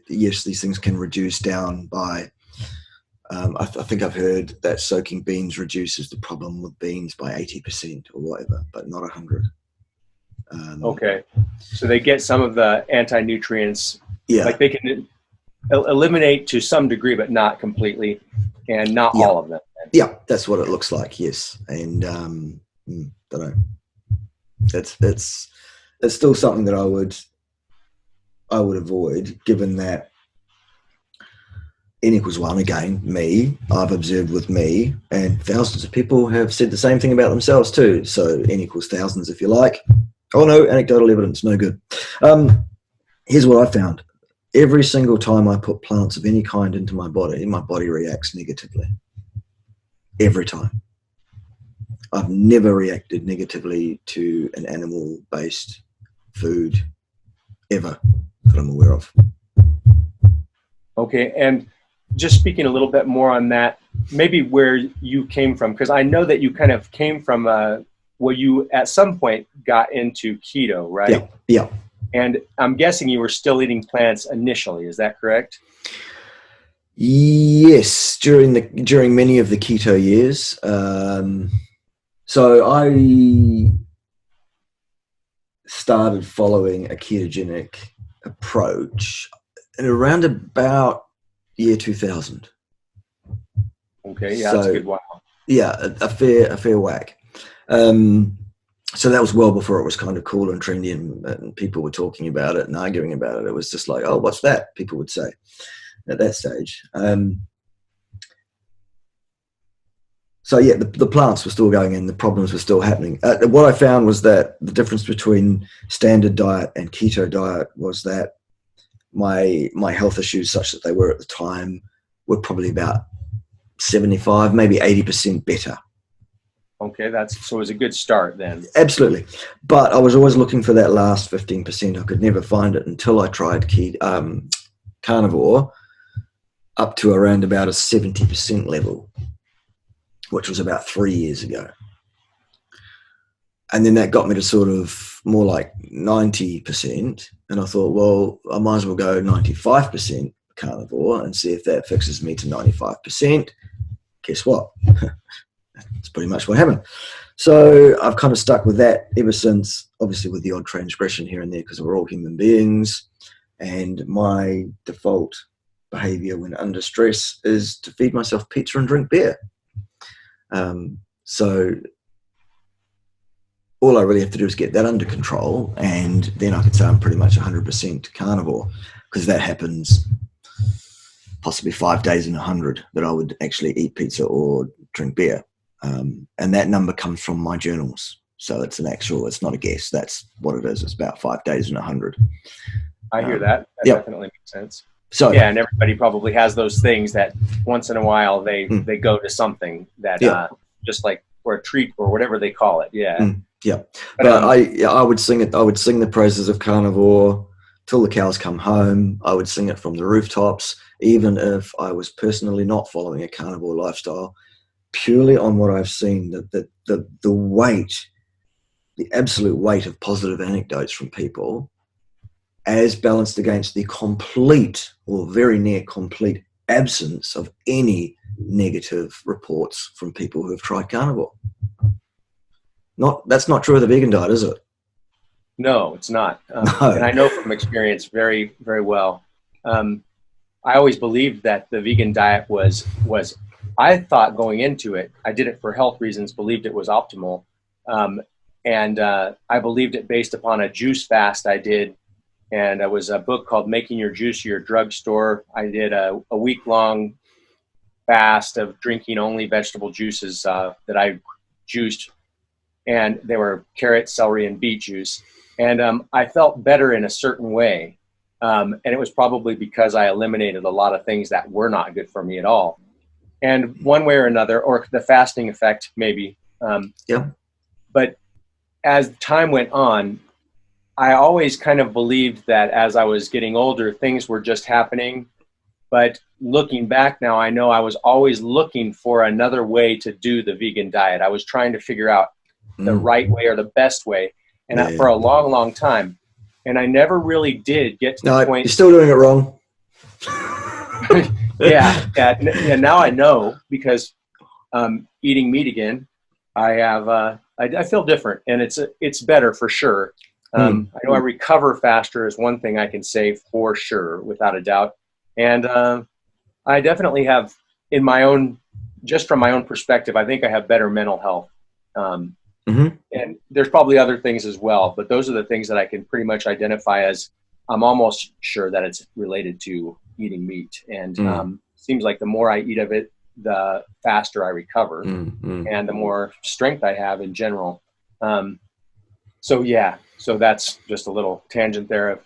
Yes, these things can reduce down by I think I've heard that soaking beans reduces the problem with beans by 80% or whatever, but not 100. Okay, so they get some of the anti-nutrients, Yeah, like they can eliminate to some degree, but not completely, and not all of them. Yeah, that's what it looks like. Yes, and don't know. It's still something that I would avoid, given that N=1 again. I've observed with me, and thousands of people have said the same thing about themselves too. So N=thousands, if you like. Oh no, anecdotal evidence, no good. Here's what I found. Every single time I put plants of any kind into my body reacts negatively. Every time. I've never reacted negatively to an animal-based food ever that I'm aware of. Okay, and just speaking a little bit more on that, maybe where you came from, because I know that you kind of came from well, you at some point got into keto, right? Yeah. And I'm guessing you were still eating plants initially. Is that correct? Yes, during many of the keto years. So I started following a ketogenic approach in around about year 2000. Okay, yeah, that's a good while. Yeah, a fair whack. So that was well before it was kind of cool and trendy, and people were talking about it and arguing about it. It was just like, oh, what's that? People would say at that stage. So yeah, the plants were still going in, the problems were still happening. What I found was that the difference between standard diet and keto diet was that my health issues, such that they were at the time, were probably about 75, maybe 80% better. Okay, so it was a good start then. Absolutely. But I was always looking for that last 15%. I could never find it until I tried carnivore up to around about a 70% level, which was about 3 years ago. And then that got me to sort of more like 90%. And I thought, well, I might as well go 95% carnivore and see if that fixes me to 95%. Guess what? That's pretty much what happened. So I've kind of stuck with that ever since, obviously with the odd transgression here and there, because we're all human beings. And my default behavior when under stress is to feed myself pizza and drink beer. So all I really have to do is get that under control, and then I can say I'm pretty much 100% carnivore, because that happens possibly 5 days in 100 that I would actually eat pizza or drink beer. And that number comes from my journals. So it's not a guess. That's what it is. It's about 5 days in 100. I hear that. That definitely makes sense. So yeah, and everybody probably has those things that once in a while they go to something that just like for a treat or whatever they call it. Yeah. Yeah. But I would sing it. I would sing the praises of carnivore till the cows come home. I would sing it from the rooftops, even if I was personally not following a carnivore lifestyle, purely on what I've seen, the weight, the absolute weight of positive anecdotes from people, as balanced against the complete or very near complete absence of any negative reports from people who have tried carnivore. That's not true of the vegan diet, is it? No, it's not. No. And I know from experience very, very well. I always believed that the vegan diet was, I thought going into it, I did it for health reasons, believed it was optimal. And I believed it based upon a juice fast I did. And it was a book called Making Your Juice Your Drugstore. I did a week-long fast of drinking only vegetable juices that I juiced. And they were carrot, celery, and beet juice. And I felt better in a certain way. And it was probably because I eliminated a lot of things that were not good for me at all. And one way or another, or the fasting effect, maybe. Yeah. But as time went on, I always kind of believed that as I was getting older, things were just happening. But looking back now, I know I was always looking for another way to do the vegan diet. I was trying to figure out the right way or the best way, and for a long, long time. And I never really did get to the point. You're still doing it wrong. Yeah. Now I know, because eating meat again, I have I feel different, and it's better for sure. I know I recover faster is one thing I can say for sure, without a doubt. And I definitely have, just from my own perspective, I think I have better mental health. And there's probably other things as well, but those are the things that I can pretty much identify as I'm almost sure that it's related to eating meat. And seems like the more I eat of it, the faster I recover and the more strength I have in general. So that's just a little tangent there of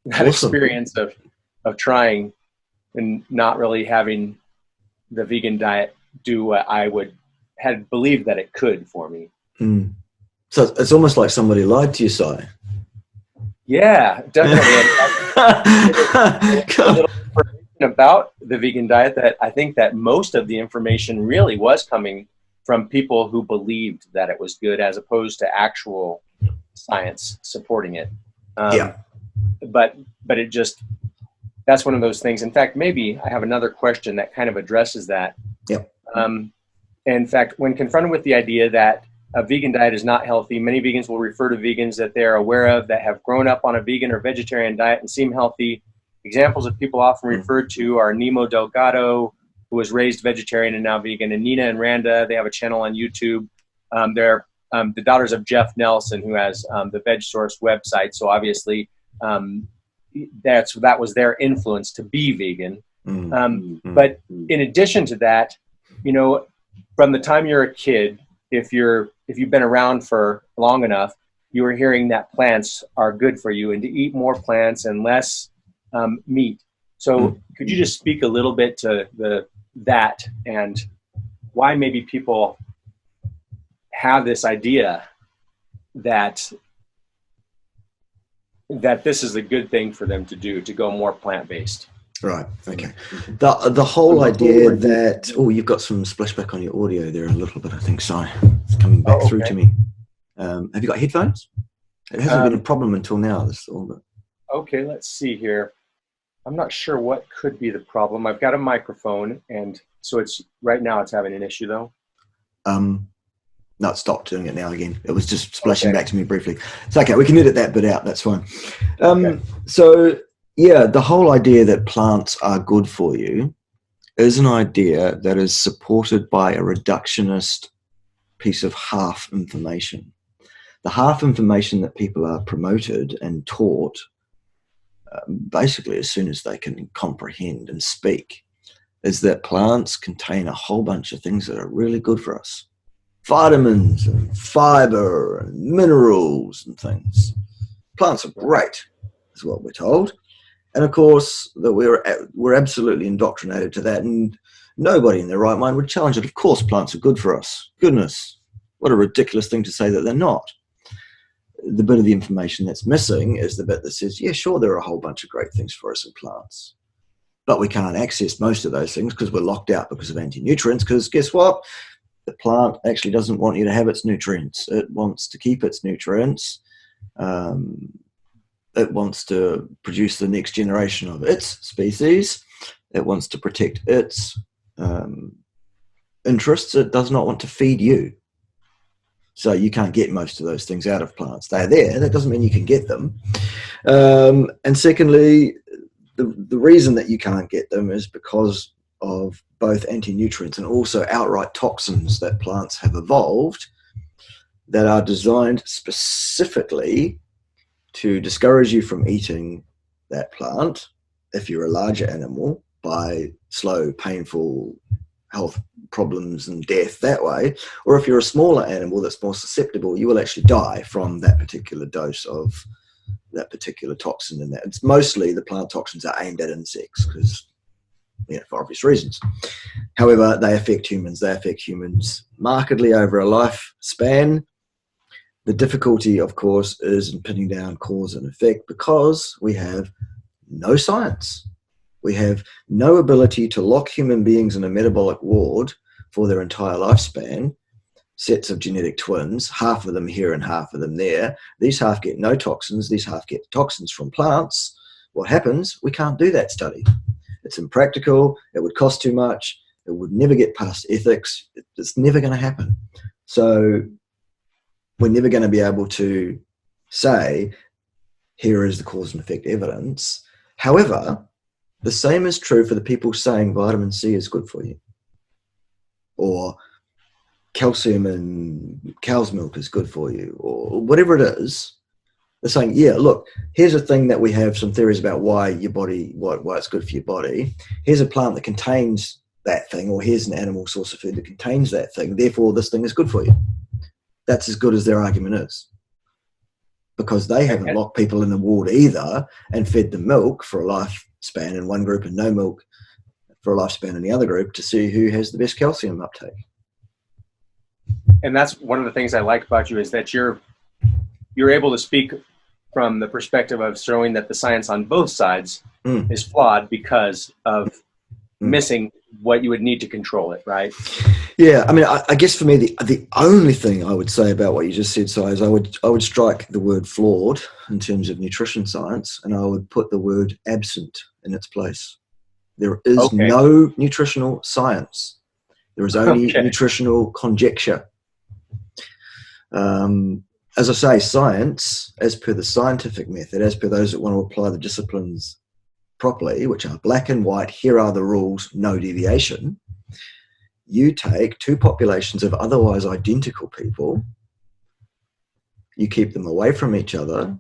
that experience of trying and not really having the vegan diet do what I had believed that it could for me. So it's almost like somebody lied to you, Si. Yeah, definitely. A little information about the vegan diet that I think that most of the information really was coming from people who believed that it was good, as opposed to actual science supporting it. But it just, that's one of those things. In fact, maybe I have another question that kind of addresses that. In fact, when confronted with the idea that a vegan diet is not healthy, many vegans will refer to vegans that they're aware of that have grown up on a vegan or vegetarian diet and seem healthy. Examples of people often referred to are Nemo Delgado, who was raised vegetarian and now vegan, and Nina and Randa. They have a channel on YouTube. They're the daughters of Jeff Nelson, who has the Veg Source website. So obviously, that was their influence to be vegan. But in addition to that, from the time you're a kid, if you've been around for long enough, you are hearing that plants are good for you and to eat more plants and less meat. So could you just speak a little bit to that and why maybe people have this idea that this is a good thing for them to do, to go more plant-based? Right. Okay. The whole idea that you've got some splashback on your audio there a little bit, I think. Sorry, it's coming back through to me. Have you got headphones? It hasn't been a problem until now. Okay, let's see here. I'm not sure what could be the problem. I've got a microphone, and so right now it's having an issue though. No, it stopped doing it now again. It was just splashing back to me briefly. It's okay. We can edit that bit out. That's fine. So. Yeah, the whole idea that plants are good for you is an idea that is supported by a reductionist piece of half information. The half information that people are promoted and taught, basically as soon as they can comprehend and speak, is that plants contain a whole bunch of things that are really good for us. Vitamins and fiber and minerals and things. Plants are great, is what we're told. And of course, that we're absolutely indoctrinated to that, and nobody in their right mind would challenge it. Of course, plants are good for us. Goodness, what a ridiculous thing to say that they're not. The bit of the information that's missing is the bit that says, yeah, sure, there are a whole bunch of great things for us in plants, but we can't access most of those things because we're locked out because of anti-nutrients, because guess what? The plant actually doesn't want you to have its nutrients. It wants to keep its nutrients. It wants to produce the next generation of its species. It wants to protect its interests. It does not want to feed you. So you can't get most of those things out of plants. They're there. That doesn't mean you can get them. And secondly, the reason that you can't get them is because of both anti-nutrients and also outright toxins that plants have evolved that are designed specifically to discourage you from eating that plant if you're a larger animal by slow, painful health problems and death that way, or if you're a smaller animal that's more susceptible, you will actually die from that particular dose of that particular toxin in that. It's mostly the plant toxins are aimed at insects because, for obvious reasons. However, they affect humans. They affect humans markedly over a lifespan. The difficulty, of course, is in pinning down cause and effect because we have no science. We have no ability to lock human beings in a metabolic ward for their entire lifespan. Sets of genetic twins, half of them here and half of them there. These half get no toxins. These half get toxins from plants. What happens? We can't do that study. It's impractical. It would cost too much. It would never get past ethics. It's never going to happen. So we're never going to be able to say, here is the cause and effect evidence. However, the same is true for the people saying vitamin C is good for you, or calcium in cow's milk is good for you, or whatever it is. They're saying, yeah, look, here's a thing that we have some theories about why it's good for your body. Here's a plant that contains that thing, or here's an animal source of food that contains that thing. Therefore, this thing is good for you. That's as good as their argument is, because they haven't locked people in the ward either and fed them milk for a lifespan in one group and no milk for a lifespan in the other group to see who has the best calcium uptake. And that's one of the things I like about you, is that you're able to speak from the perspective of showing that the science on both sides is flawed because of missing what you would need to control it, right? Yeah, I mean, I guess for me, the only thing I would say about what you just said, Si, is I would strike the word flawed in terms of nutrition science, and I would put the word absent in its place. There is no nutritional science. There is only nutritional conjecture. As I say, science, as per the scientific method, as per those that want to apply the disciplines properly, which are black and white, here are the rules, no deviation. You take two populations of otherwise identical people, you keep them away from each other,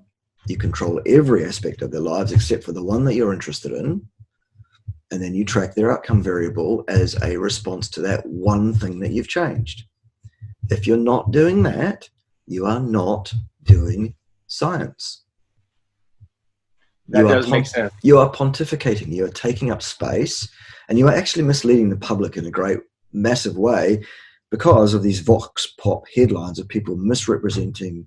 you control every aspect of their lives except for the one that you're interested in, and then you track their outcome variable as a response to that one thing that you've changed. If you're not doing that, you are not doing science. That does make sense. You are pontificating, you are taking up space, and you are actually misleading the public in a great, massive way because of these vox pop headlines of people misrepresenting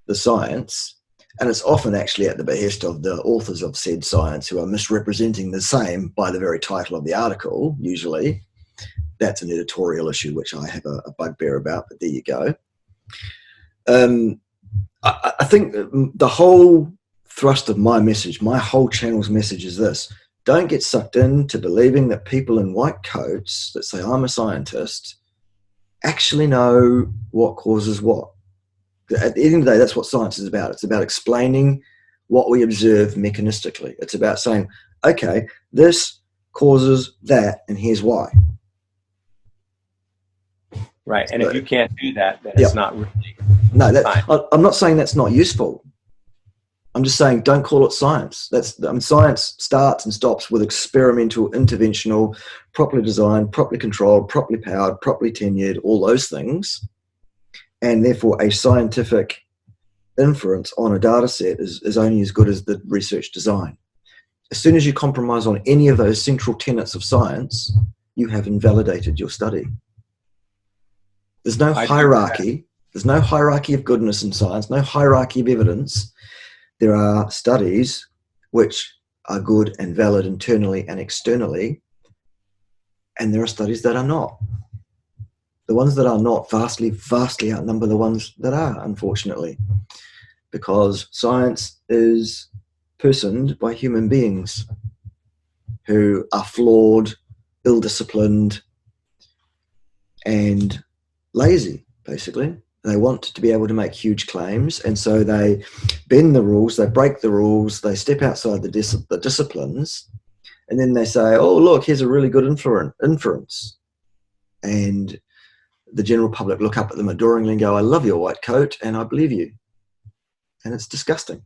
the science. And it's often actually at the behest of the authors of said science who are misrepresenting the same by the very title of the article, usually. That's an editorial issue, which I have a bugbear about, but there you go. I think the whole thrust of my message, my whole channel's message is this: don't get sucked into believing that people in white coats that say I'm a scientist actually know what causes what. At the end of the day, that's what science is about. It's about explaining what we observe mechanistically. It's about saying, okay, this causes that, and here's why. Right, and if you can't do that, then it's not really. No, I'm not saying that's not useful. I'm just saying don't call it science. Science starts and stops with experimental, interventional, properly designed, properly controlled, properly powered, properly tenured, all those things. And therefore a scientific inference on a data set is only as good as the research design. As soon as you compromise on any of those central tenets of science, you have invalidated your study. There's no hierarchy. There's no hierarchy of goodness in science, no hierarchy of evidence. There are studies which are good and valid internally and externally, and there are studies that are not. The ones that are not vastly, vastly outnumber the ones that are, unfortunately, because science is personed by human beings who are flawed, ill-disciplined, and lazy, basically. They want to be able to make huge claims, and so they bend the rules, they break the rules, they step outside the disciplines, and then they say, oh, look, here's a really good inference. And the general public look up at them adoringly and go, I love your white coat, and I believe you. And it's disgusting.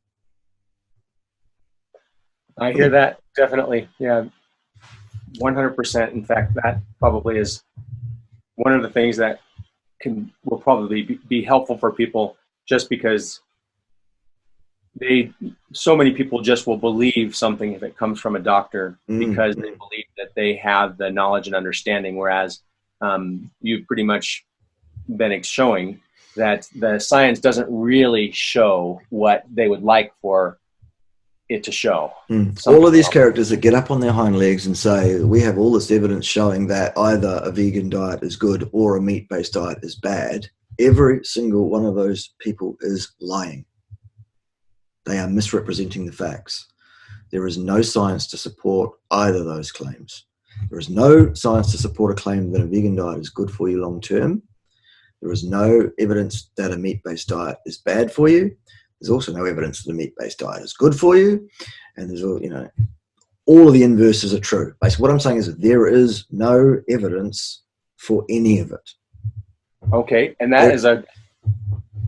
I hear that, definitely. Yeah, 100%. In fact, that probably is one of the things that will probably be helpful for people, just because so many people just will believe something if it comes from a doctor because they believe that they have the knowledge and understanding, whereas you've pretty much been showing that the science doesn't really show what they would like for it to show. All of these characters that get up on their hind legs and say, we have all this evidence showing that either a vegan diet is good or a meat-based diet is bad, every single one of those people is lying. They are misrepresenting the facts. There is no science to support either of those claims. There is no science to support a claim that a vegan diet is good for you long term. There is no evidence that a meat-based diet is bad for you. There's also no evidence that a meat-based diet is good for you. And there's all of the inverses are true. Basically, what I'm saying is that there is no evidence for any of it. Okay, and that is a...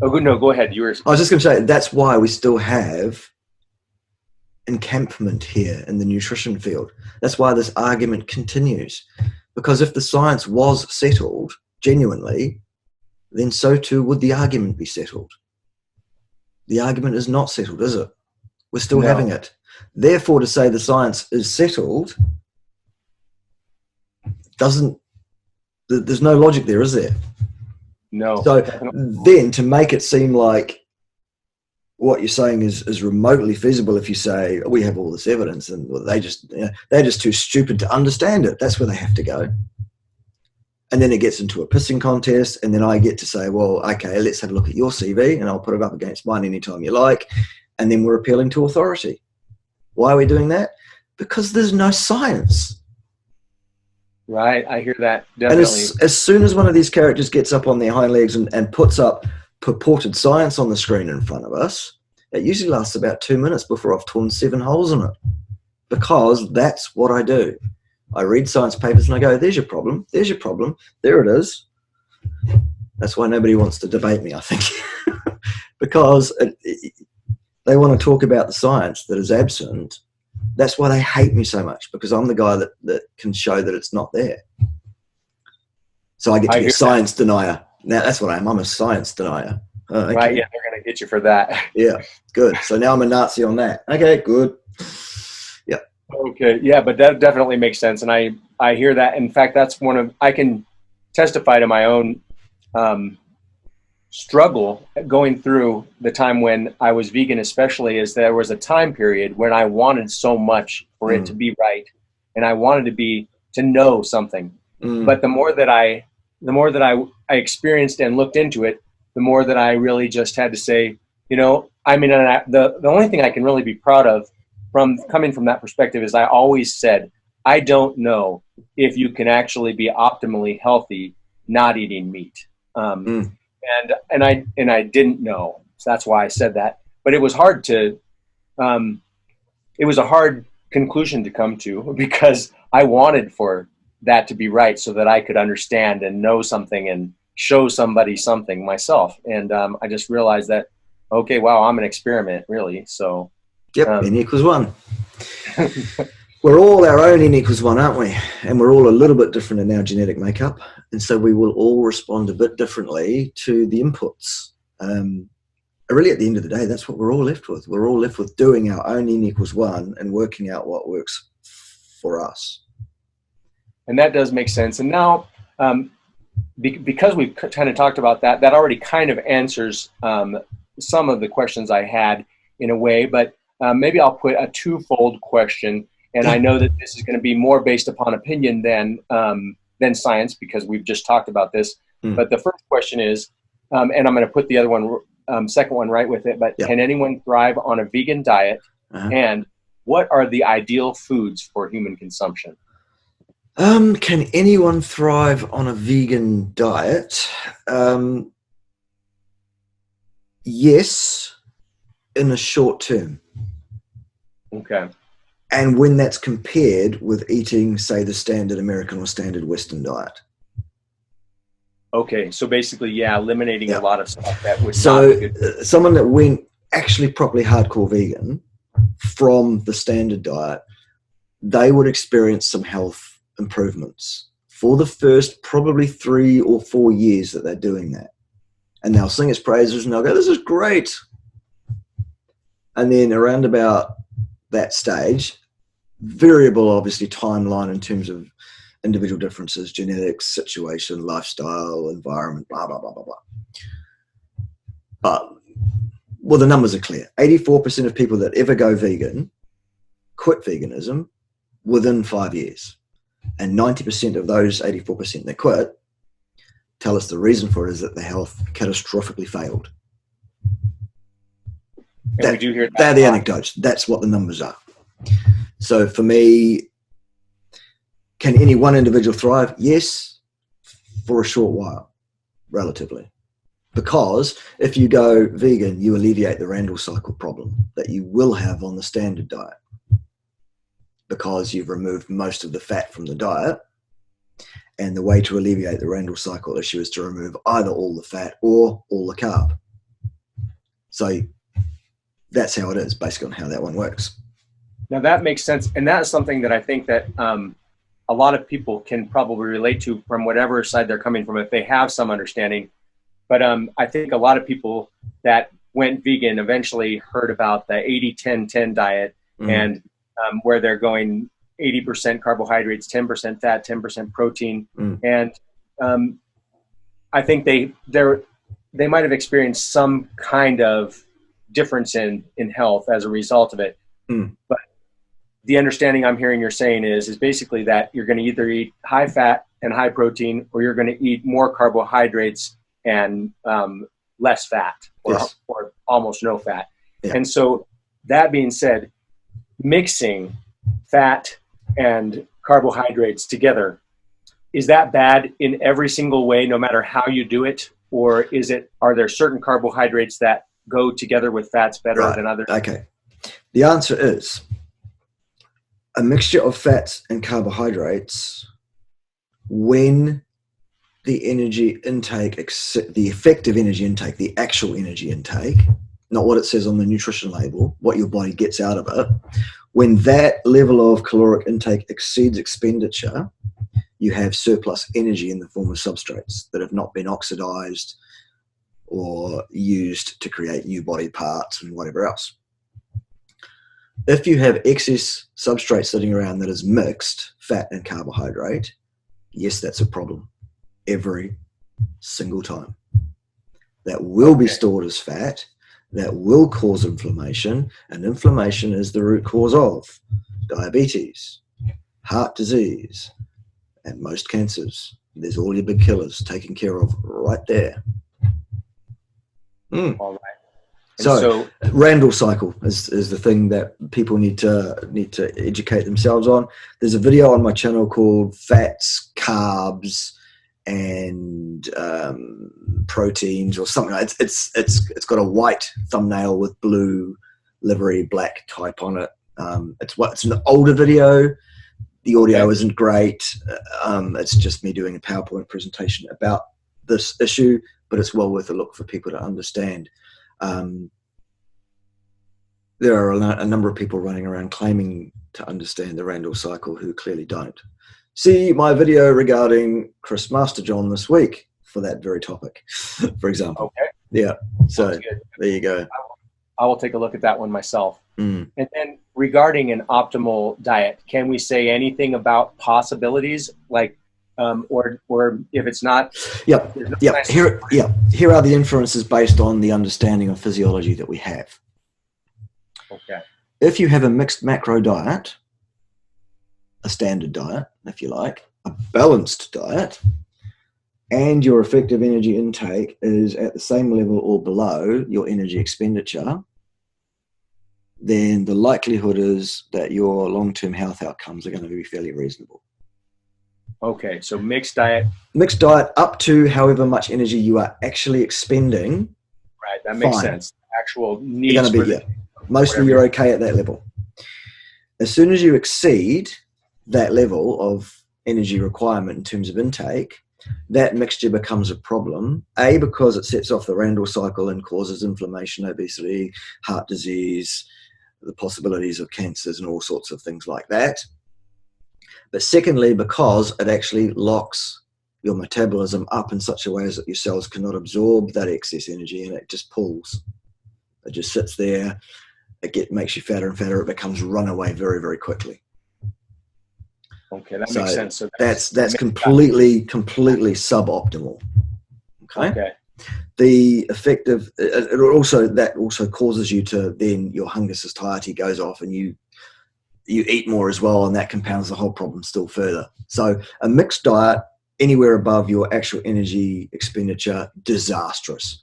Oh, no, go ahead. I was just going to say, that's why we still have encampment here in the nutrition field. That's why this argument continues. Because if the science was settled genuinely, then so too would the argument be settled. The argument is not settled, is it? We're still having it. Therefore, to say the science is settled there's no logic there, is there? No. So then to make it seem like what you're saying is remotely feasible, if you say we have all this evidence and they're just too stupid to understand it, that's where they have to go. And then it gets into a pissing contest, and then I get to say, well, okay, let's have a look at your CV, and I'll put it up against mine anytime you like, and then we're appealing to authority. Why are we doing that? Because there's no science. Right, I hear that, definitely. And as soon as one of these characters gets up on their hind legs and puts up purported science on the screen in front of us, it usually lasts about 2 minutes before I've torn 7 holes in it. Because that's what I do. I read science papers and I go, there's your problem, there it is. That's why nobody wants to debate me, I think. Because they want to talk about the science that is absent. That's why they hate me so much, because I'm the guy that can show that it's not there. So I get to be a science denier. Now that's what I am. I'm a science denier. Okay. Right, yeah, they're going to get you for that. Yeah, good. So now I'm a Nazi on that. Okay, good. Yeah. Okay, yeah, but that definitely makes sense, and I hear that. In fact, that's I can testify to my own struggle going through the time when I was vegan, especially, is there was a time period when I wanted so much for it to be right, and I wanted to know something. But the more that I experienced and looked into it, the more that I really just had to say, the only thing I can really be proud of from coming from that perspective is I always said, I don't know if you can actually be optimally healthy not eating meat. And I didn't know. So that's why I said that. But it was hard it was a hard conclusion to come to, because I wanted for that to be right so that I could understand and know something and show somebody something myself. And I just realized that, okay, wow, I'm an experiment, really. So yep, N equals 1. We're all our own N equals 1, aren't we? And we're all a little bit different in our genetic makeup. And so we will all respond a bit differently to the inputs. Really, at the end of the day, that's what we're all left with. We're all left with doing our own N equals 1 and working out what works for us. And that does make sense. And now, because we've kind of talked about that already kind of answers some of the questions I had in a way, but maybe I'll put a twofold question. And I know that this is going to be more based upon opinion than science, because we've just talked about this. But the first question is, and I'm going to put the other one, second one right with it, but can anyone thrive on a vegan diet? And what are the ideal foods for human consumption? Can anyone thrive on a vegan diet? Yes, in the short term. Okay. And when that's compared with eating, say, the standard American or standard Western diet. Okay, so basically, eliminating a lot of stuff that would not be good. Someone that went actually properly hardcore vegan from the standard diet, they would experience some health improvements for the first probably 3 or 4 years that they're doing that. And they'll sing its praises and they'll go, this is great. And then around about that stage, variable, obviously, timeline in terms of individual differences, genetics, situation, lifestyle, environment, blah, blah, blah, blah, blah. But, well, the numbers are clear. 84% of people that ever go vegan quit veganism within 5 years. And 90% of those 84% that quit tell us the reason for it is that their health catastrophically failed. And we do hear that. They're the anecdotes. That's what the numbers are. So for me, can any one individual thrive? Yes, for a short while, relatively. Because if you go vegan, you alleviate the Randall cycle problem that you will have on the standard diet, because you've removed most of the fat from the diet. And the way to alleviate the Randall cycle issue is to remove either all the fat or all the carb. So that's how it is, basically, on how that one works. Now that makes sense. And that's something that I think that a lot of people can probably relate to from whatever side they're coming from, if they have some understanding. But I think a lot of people that went vegan eventually heard about the 80-10-10 diet, and where they're going 80% carbohydrates, 10% fat, 10% protein. And I think they might have experienced some kind of difference in health as a result of it. But the understanding I'm hearing you're saying is basically that you're going to either eat high fat and high protein, or you're going to eat more carbohydrates and less fat, or almost no fat. Yeah. And so that being said, mixing fat and carbohydrates together, is that bad in every single way, no matter how you do it? Or are there certain carbohydrates that go together with fats better than others? Okay. The answer is a mixture of fats and carbohydrates, when the energy intake, the effective energy intake, the actual energy intake, not what it says on the nutrition label, what your body gets out of it, when that level of caloric intake exceeds expenditure, you have surplus energy in the form of substrates that have not been oxidized or used to create new body parts and whatever else. If you have excess substrate sitting around that is mixed, fat and carbohydrate, yes, that's a problem every single time. That will be stored as fat, that will cause inflammation, and inflammation is the root cause of diabetes, heart disease, and most cancers. There's all your big killers taken care of right there. All right. So Randall cycle is the thing that people need to educate themselves on. There's a video on my channel called Fats, Carbs, and Proteins or something. It's got a white thumbnail with blue livery black type on it. It's an older video. The audio isn't great. It's just me doing a PowerPoint presentation about this issue, but it's well worth a look for people to understand. There are a number of people running around claiming to understand the Randall cycle who clearly don't. See my video regarding Chris Masterjohn this week for that very topic, for example. Okay. Yeah. So there you go. I will take a look at that one myself. And then regarding an optimal diet, can we say anything about possibilities, like, or if it's not? Here are the inferences based on the understanding of physiology that we have. Okay. If you have a mixed macro diet, a standard diet, if you like, a balanced diet, and your effective energy intake is at the same level or below your energy expenditure, then the likelihood is that your long-term health outcomes are going to be fairly reasonable. Okay, so mixed diet. Mixed diet up to however much energy you are actually expending. Right, that makes sense. Actual needs. Mostly you're okay at that level. As soon as you exceed that level of energy requirement in terms of intake, that mixture becomes a problem. A, because it sets off the Randall cycle and causes inflammation, obesity, heart disease, the possibilities of cancers and all sorts of things like that. But secondly, because it actually locks your metabolism up in such a way as that your cells cannot absorb that excess energy, and it just pulls. It just sits there makes you fatter and fatter. It becomes runaway very, very quickly. Okay, that makes sense. So that's completely suboptimal. Okay. The effect of it also causes you to, then your hunger satiety goes off, and you eat more as well, and that compounds the whole problem still further. So a mixed diet anywhere above your actual energy expenditure, disastrous.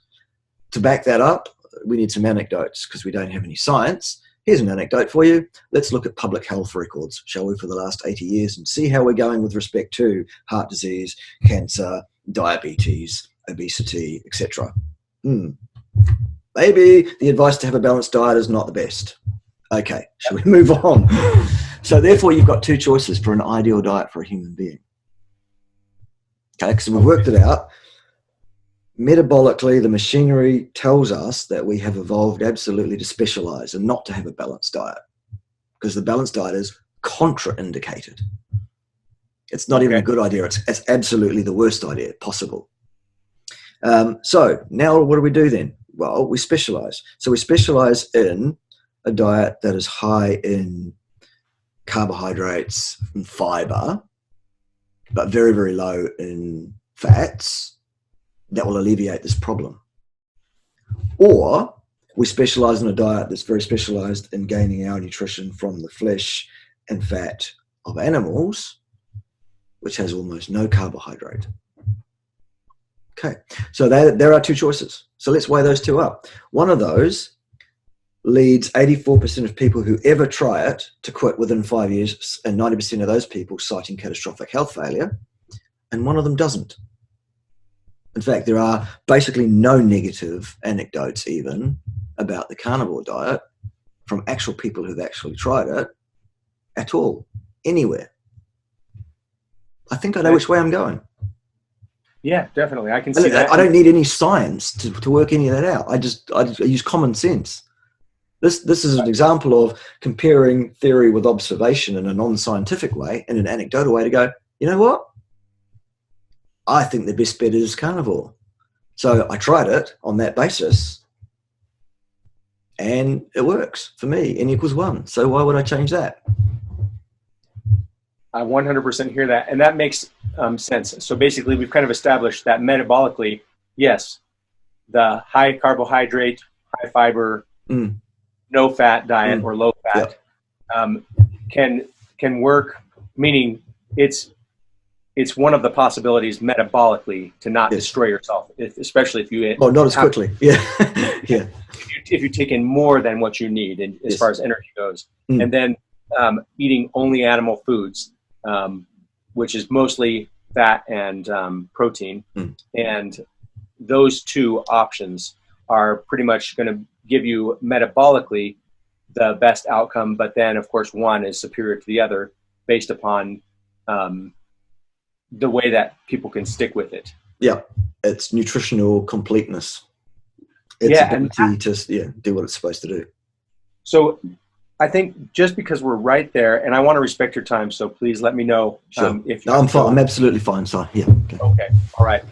To back that up, we need some anecdotes because we don't have any science. Here's an anecdote for you. Let's look at public health records, shall we, for the last 80 years and see how we're going with respect to heart disease, cancer, diabetes, obesity, etc. Maybe the advice to have a balanced diet is not the best. Okay, shall we move on? So therefore, you've got two choices for an ideal diet for a human being. Okay, because we've worked it out. Metabolically, the machinery tells us that we have evolved absolutely to specialize and not to have a balanced diet, because the balanced diet is contraindicated. It's not even a good idea. It's absolutely the worst idea possible. So now what do we do then? Well, we specialize. So we specialize in a diet that is high in carbohydrates and fiber, but very, very low in fats. That will alleviate this problem. Or we specialize in a diet that's very specialized in gaining our nutrition from the flesh and fat of animals, which has almost no carbohydrate. Okay, so there are two choices. So let's weigh those two up. One of those leads 84% of people who ever try it to quit within 5 years, and 90% of those people citing catastrophic health failure, and one of them doesn't. In fact, there are basically no negative anecdotes even about the carnivore diet from actual people who've actually tried it at all, anywhere. I think I know which way I'm going. Yeah, definitely. I can see that. I don't need any science to work any of that out. I use common sense. This is an example of comparing theory with observation in a non-scientific way and an anecdotal way to go, you know what? I think the best bet is carnivore. So I tried it on that basis and it works for me. N equals 1. So why would I change that? I 100% hear that. And that makes sense. So basically we've kind of established that metabolically, yes, the high carbohydrate, high fiber, no fat diet or low fat can work, meaning it's one of the possibilities metabolically to not destroy yourself, especially if you not as quickly. Yeah. If you take in more than what you need as far as energy goes. And then eating only animal foods, which is mostly fat and protein. And those two options are pretty much going to give you metabolically the best outcome. But then, of course, one is superior to the other based upon the way that people can stick with it. Yeah, it's nutritional completeness. It's ability to do what it's supposed to do. So I think just because we're right there, and I want to respect your time, so please let me know if I'm fine. I'm absolutely fine, sir. Yeah. Okay. All right.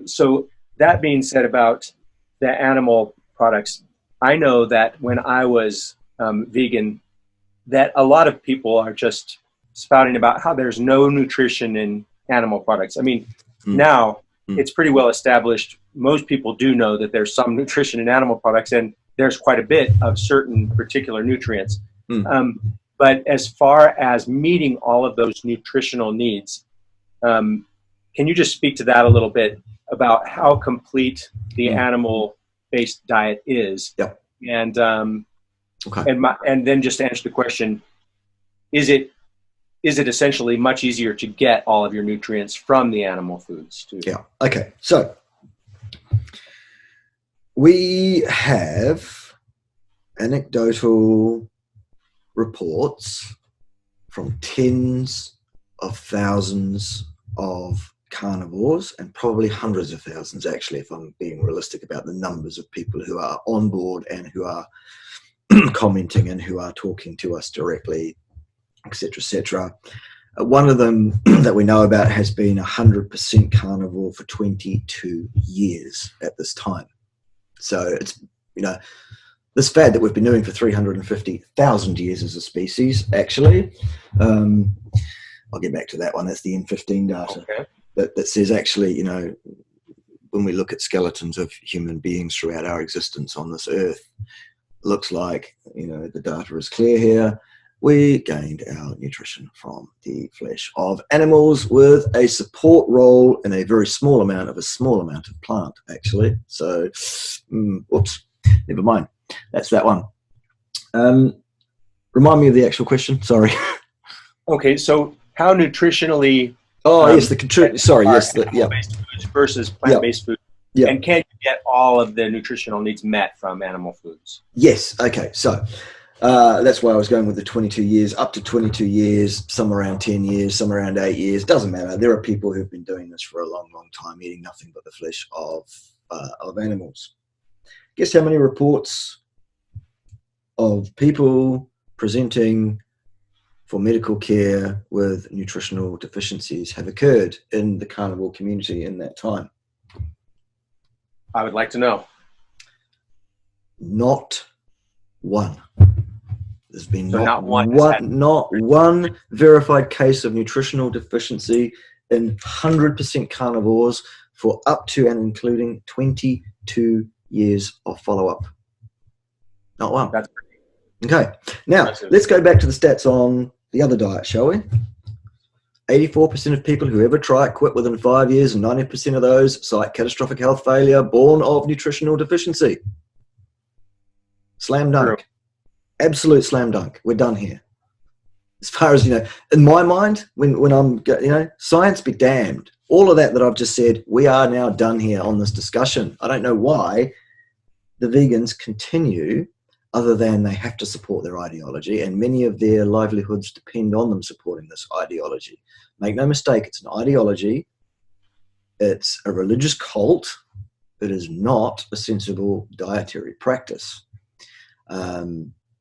So that being said about the animal products, I know that when I was vegan, that a lot of people are just spouting about how there's no nutrition in animal products. I mean, now it's pretty well established. Most people do know that there's some nutrition in animal products, and there's quite a bit of certain particular nutrients. But as far as meeting all of those nutritional needs, can you just speak to that a little bit about how complete the animal-based diet is? Yep. And and then just to answer the question, is it essentially much easier to get all of your nutrients from the animal foods too? Yeah. Okay. So we have anecdotal reports from tens of thousands of carnivores and probably hundreds of thousands, actually, if I'm being realistic about the numbers of people who are on board and who are commenting and who are talking to us directly, etc., etc. One of them that we know about has been 100% carnivore for 22 years at this time. So it's, this fad that we've been doing for 350,000 years as a species, actually. I'll get back to that one. That's the N15 data. Okay. That says actually, you know, when we look at skeletons of human beings throughout our existence on this earth, looks like, you know, the data is clear here. We gained our nutrition from the flesh of animals with a support role in a very small amount of plant, actually. So, whoops, never mind. That's that one. Remind me of the actual question. Sorry. Okay, so how nutritionally? Yes, animal-based foods versus plant-based foods. Yeah. And can you get all of the nutritional needs met from animal foods? Yes. Okay. So that's why I was going with the 22 years, up to 22 years, some around 10 years, some around 8 years. Doesn't matter. There are people who've been doing this for a long, long time, eating nothing but the flesh of animals. Guess how many reports of people presenting for medical care with nutritional deficiencies have occurred in the carnivore community in that time? I would like to know. Not one. There's been So not one verified case of nutritional deficiency in 100% carnivores for up to and including 22 years of follow-up. Not one. That's okay. Now, let's go back to the stats on the other diet, shall we? 84% of people who ever try it quit within 5 years, and 90% of those cite catastrophic health failure born of nutritional deficiency. Slam dunk. True. Absolute slam dunk. We're done here. As far as, you know, in my mind, when I'm, you know, science be damned. All of that I've just said, we are now done here on this discussion. I don't know why the vegans continue, other than they have to support their ideology, and many of their livelihoods depend on them supporting this ideology. Make no mistake, it's an ideology. It's a religious cult. It is not a sensible dietary practice.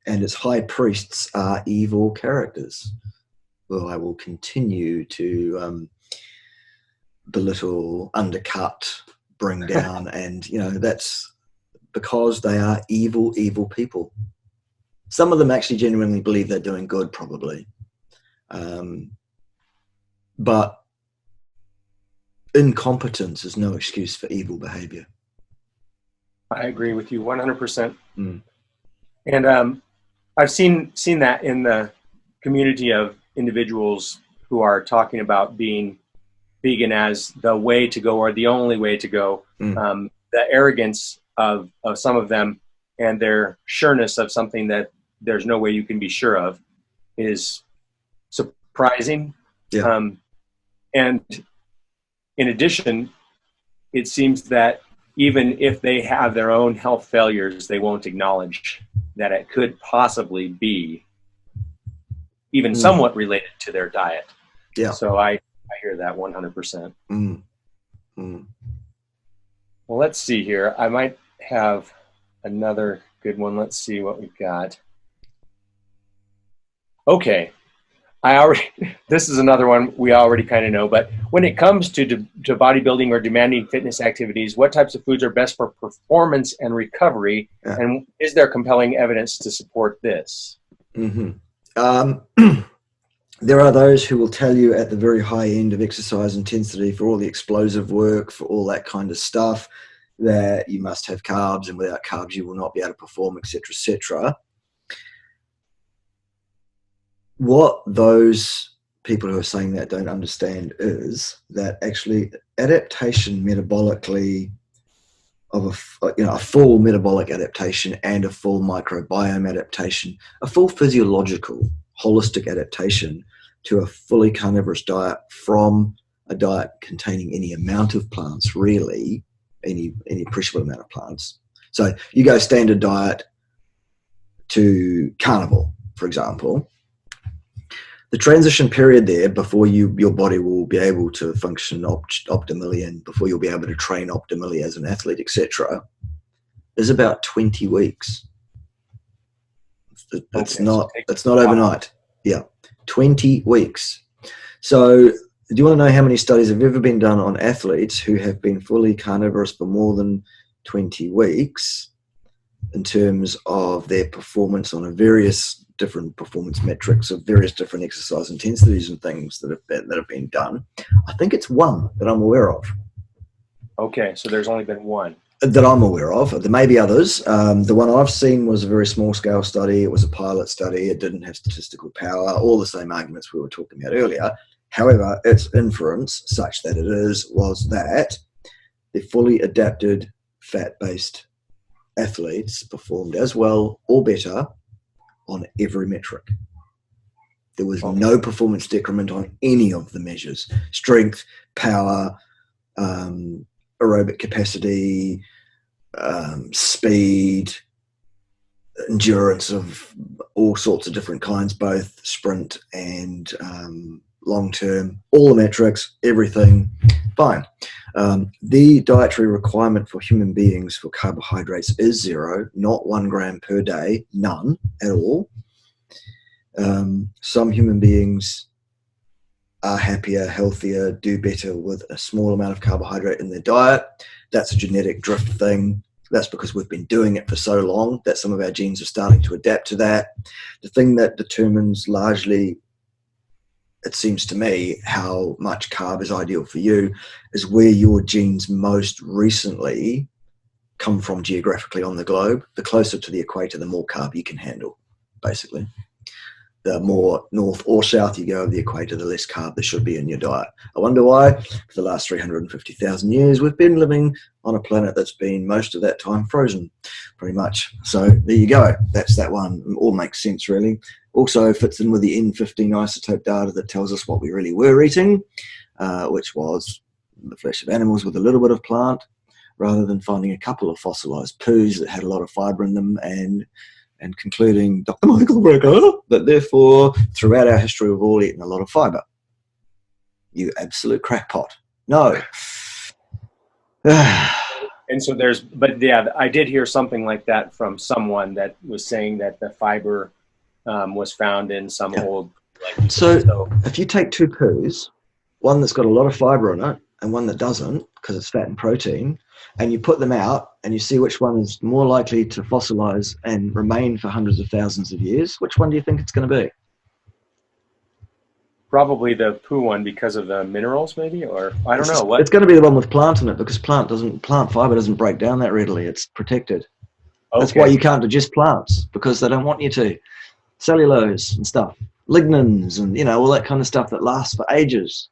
And its high priests are evil characters. Well, I will continue to belittle, undercut, bring down, and, you know, that's because they are evil, evil people. Some of them actually genuinely believe they're doing good, probably. But incompetence is no excuse for evil behavior. I agree with you 100%. And I've seen that in the community of individuals who are talking about being vegan as the way to go or the only way to go. The arrogance of some of them and their sureness of something that there's no way you can be sure of is surprising. Yeah. And in addition, it seems that even if they have their own health failures, they won't acknowledge that it could possibly be even somewhat related to their diet. Yeah. So I hear that 100%. Well, let's see here. I might have another good one. Let's see what we've got. Okay. This is another one we already kind of know, but when it comes to bodybuilding or demanding fitness activities, what types of foods are best for performance and recovery? Yeah. And is there compelling evidence to support this? There are those who will tell you at the very high end of exercise intensity, for all the explosive work, for all that kind of stuff, that you must have carbs, and without carbs you will not be able to perform, etc., etc. What those people who are saying that don't understand is that actually adaptation metabolically of a full metabolic adaptation and a full microbiome adaptation, a full physiological, holistic adaptation to a fully carnivorous diet from a diet containing any amount of plants, really, any appreciable amount of plants. So you go standard diet to carnivore, for example. The transition period there before your body will be able to function optimally and before you'll be able to train optimally as an athlete, etc., is about 20 weeks. It's not overnight. Yeah, 20 weeks. So do you want to know how many studies have ever been done on athletes who have been fully carnivorous for more than 20 weeks in terms of their performance on a various different performance metrics of various different exercise intensities and things that have been done. I think it's one that I'm aware of. Okay, so there's only been one. That I'm aware of. There may be others. The one I've seen was a very small scale study. It was a pilot study. It didn't have statistical power. All the same arguments we were talking about earlier. However, its inference, such that it is, was that the fully adapted fat-based athletes performed as well or better on every metric. There was no performance decrement on any of the measures: strength, power, aerobic capacity, speed, endurance of all sorts of different kinds, both sprint and long term, all the metrics, everything fine. The dietary requirement for human beings for carbohydrates is 0, not 1 gram per day, none at all. Some human beings are happier, healthier, do better with a small amount of carbohydrate in their diet. That's a genetic drift thing. That's because we've been doing it for so long that some of our genes are starting to adapt to that. The thing that determines largely, it seems to me, how much carb is ideal for you is where your genes most recently come from geographically on the globe. The closer to the equator, the more carb you can handle, basically. The more north or south you go of the equator, the less carb there should be in your diet. I wonder why. For the last 350,000 years, we've been living on a planet that's been most of that time frozen, pretty much. So there you go. That's that one. It all makes sense, really. Also fits in with the N15 isotope data that tells us what we really were eating, which was the flesh of animals with a little bit of plant, rather than finding a couple of fossilized poos that had a lot of fiber in them and concluding, Dr. Michael Brecker, that therefore throughout our history we've all eaten a lot of fiber. You absolute crackpot. No. And so but yeah, I did hear something like that from someone that was saying that the fiber was found in some old. So if you take two poos, one that's got a lot of fiber in it and one that doesn't, because it's fat and protein, and you put them out and you see which one is more likely to fossilize and remain for hundreds of thousands of years, which one do you think it's going to be? Probably the poo one because of the minerals, maybe, or I don't know. What? It's going to be the one with plant in it, because plant fiber doesn't break down that readily. It's protected. Okay. That's why you can't digest plants, because they don't want you to. Cellulose and stuff, lignins, and all that kind of stuff that lasts for ages.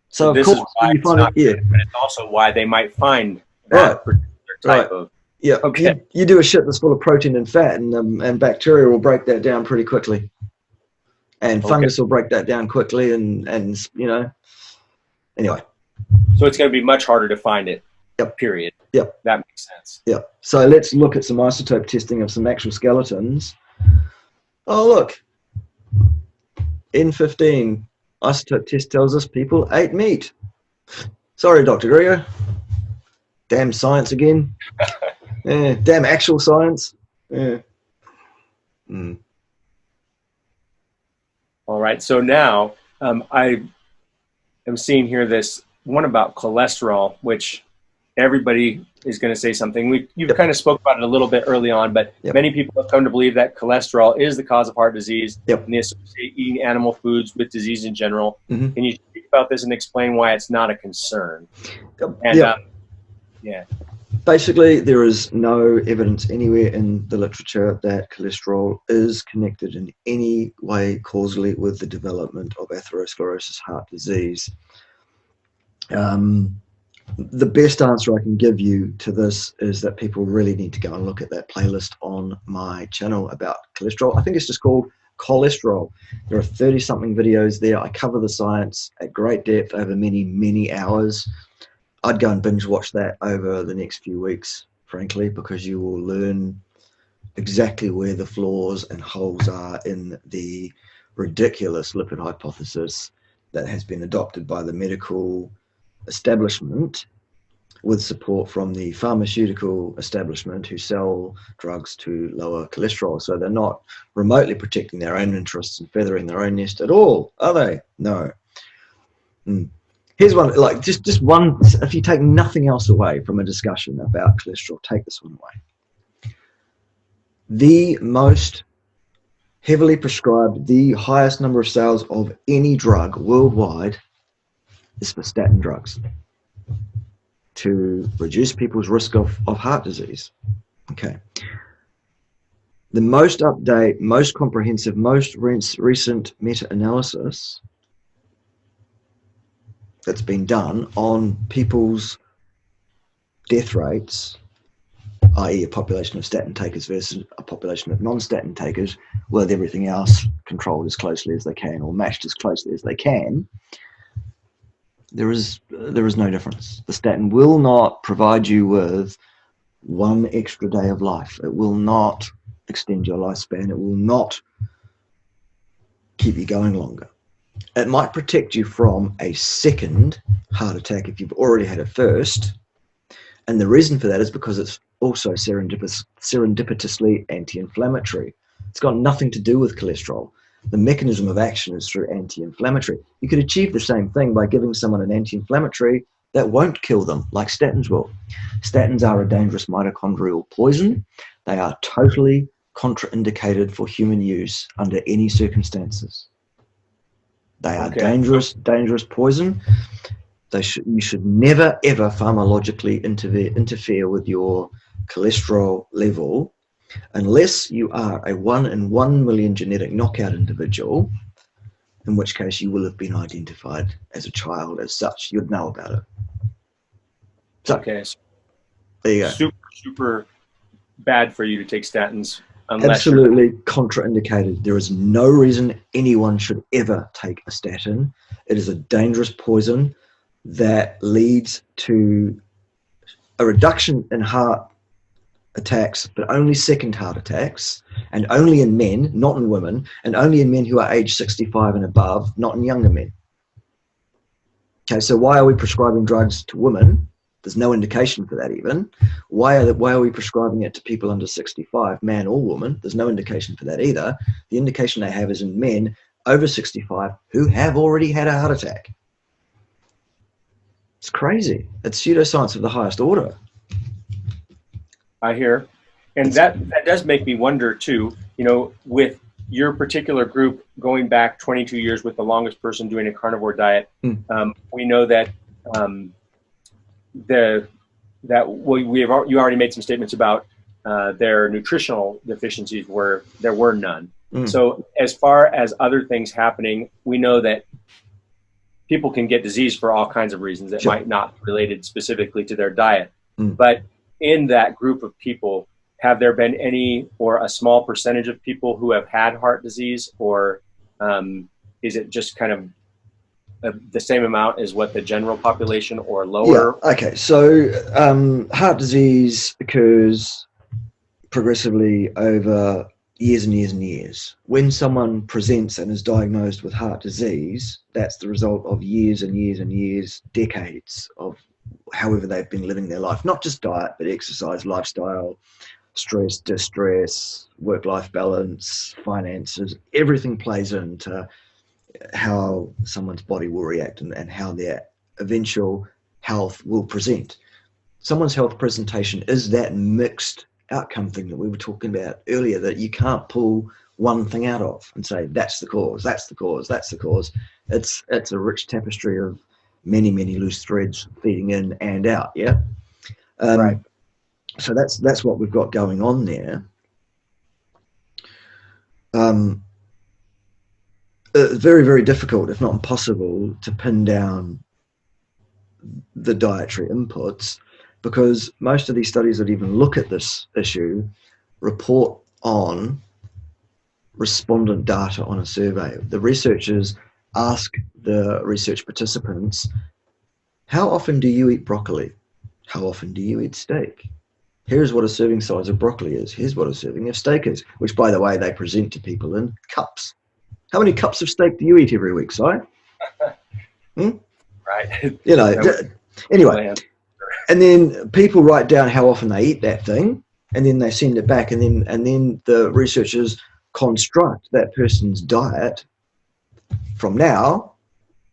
So of course, when you find it, but it's also why they might find that particular type of. Yeah. Okay. You do a shit that's full of protein and fat, and bacteria will break that down pretty quickly, and fungus will break that down quickly, and anyway. So it's going to be much harder to find it. Yep. Period. Yep. That makes sense. Yep. So let's look at some isotope testing of some actual skeletons. Oh look, N15 isotope test tells us people ate meat. Sorry, Dr. Gregor. Damn science again. Yeah, damn actual science. Yeah. All right. So now I am seeing here this one about cholesterol, which everybody is going to say something. You've kind of spoke about it a little bit early on, but many people have come to believe that cholesterol is the cause of heart disease, and they associate eating animal foods with disease in general. Can you speak about this and explain why it's not a concern? Basically, there is no evidence anywhere in the literature that cholesterol is connected in any way causally with the development of atherosclerosis heart disease. The best answer I can give you to this is that people really need to go and look at that playlist on my channel about cholesterol. I think it's just called Cholesterol. There are 30-something videos there. I cover the science at great depth over many, many hours. I'd go and binge watch that over the next few weeks, frankly, because you will learn exactly where the flaws and holes are in the ridiculous lipid hypothesis that has been adopted by the medical establishment with support from the pharmaceutical establishment who sell drugs to lower cholesterol. So they're not remotely protecting their own interests and feathering their own nest at all, are they? No. Here's one, like just one, if you take nothing else away from a discussion about cholesterol, take this one away. The most heavily prescribed, the highest number of sales of any drug worldwide is for statin drugs to reduce people's risk of heart disease. Okay. The most up-to-date, most comprehensive, most recent meta-analysis that's been done on people's death rates, i.e. a population of statin takers versus a population of non-statin takers, with everything else controlled as closely as they can or matched as closely as they can, there is no difference. The statin will not provide you with one extra day of life. It will not extend your lifespan. It will not keep you going longer. It might protect you from a second heart attack if you've already had a first. And the reason for that is because it's also serendipitously anti-inflammatory. It's got nothing to do with cholesterol. The mechanism of action is through anti-inflammatory. You could achieve the same thing by giving someone an anti-inflammatory that won't kill them, like statins will. Statins are a dangerous mitochondrial poison. They are totally contraindicated for human use under any circumstances. They are dangerous poison. You should never, ever pharmacologically interfere with your cholesterol level unless you are a 1 in 1 million genetic knockout individual, in which case you will have been identified as a child as such. You'd know about it. So, okay. There you go. Super bad for you to take statins. Absolutely contraindicated. There is no reason anyone should ever take a statin. It is a dangerous poison that leads to a reduction in heart attacks, but only second heart attacks, and only in men, not in women, and only in men who are age 65 and above, not in younger men. Okay, so why are we prescribing drugs to women? There's no indication for that even. Why are we prescribing it to people under 65, man or woman? There's no indication for that either. The indication they have is in men over 65 who have already had a heart attack. It's crazy. It's pseudoscience of the highest order. I hear. And that does make me wonder too, with your particular group going back 22 years with the longest person doing a carnivore diet, we know that you already made some statements about their nutritional deficiencies where there were none. So as far as other things happening, we know that people can get disease for all kinds of reasons that might not be related specifically to their diet. But in that group of people, have there been any or a small percentage of people who have had heart disease, or is it just kind of the same amount as what the general population or lower? Yeah. Okay. So heart disease occurs progressively over years and years and years. When someone presents and is diagnosed with heart disease, that's the result of years and years and years, decades of however they've been living their life, not just diet, but exercise, lifestyle, stress, distress, work-life balance, finances. Everything plays into how someone's body will react and how their eventual health will present. Someone's health presentation is that mixed outcome thing that we were talking about earlier, that you can't pull one thing out of and say that's the cause, that's the cause, that's the cause. It's a rich tapestry of many loose threads feeding in and out. Right. So that's what we've got going on there. Very, very difficult, if not impossible, to pin down the dietary inputs, because most of these studies that even look at this issue report on respondent data on a survey. The researchers ask the research participants, how often do you eat broccoli? How often do you eat steak? Here's what a serving size of broccoli is. Here's what a serving of steak is, which, by the way, they present to people in cups. How many cups of steak do you eat every week, Si? Right. Anyway. And then people write down how often they eat that thing, and then they send it back, and then the researchers construct that person's diet from now,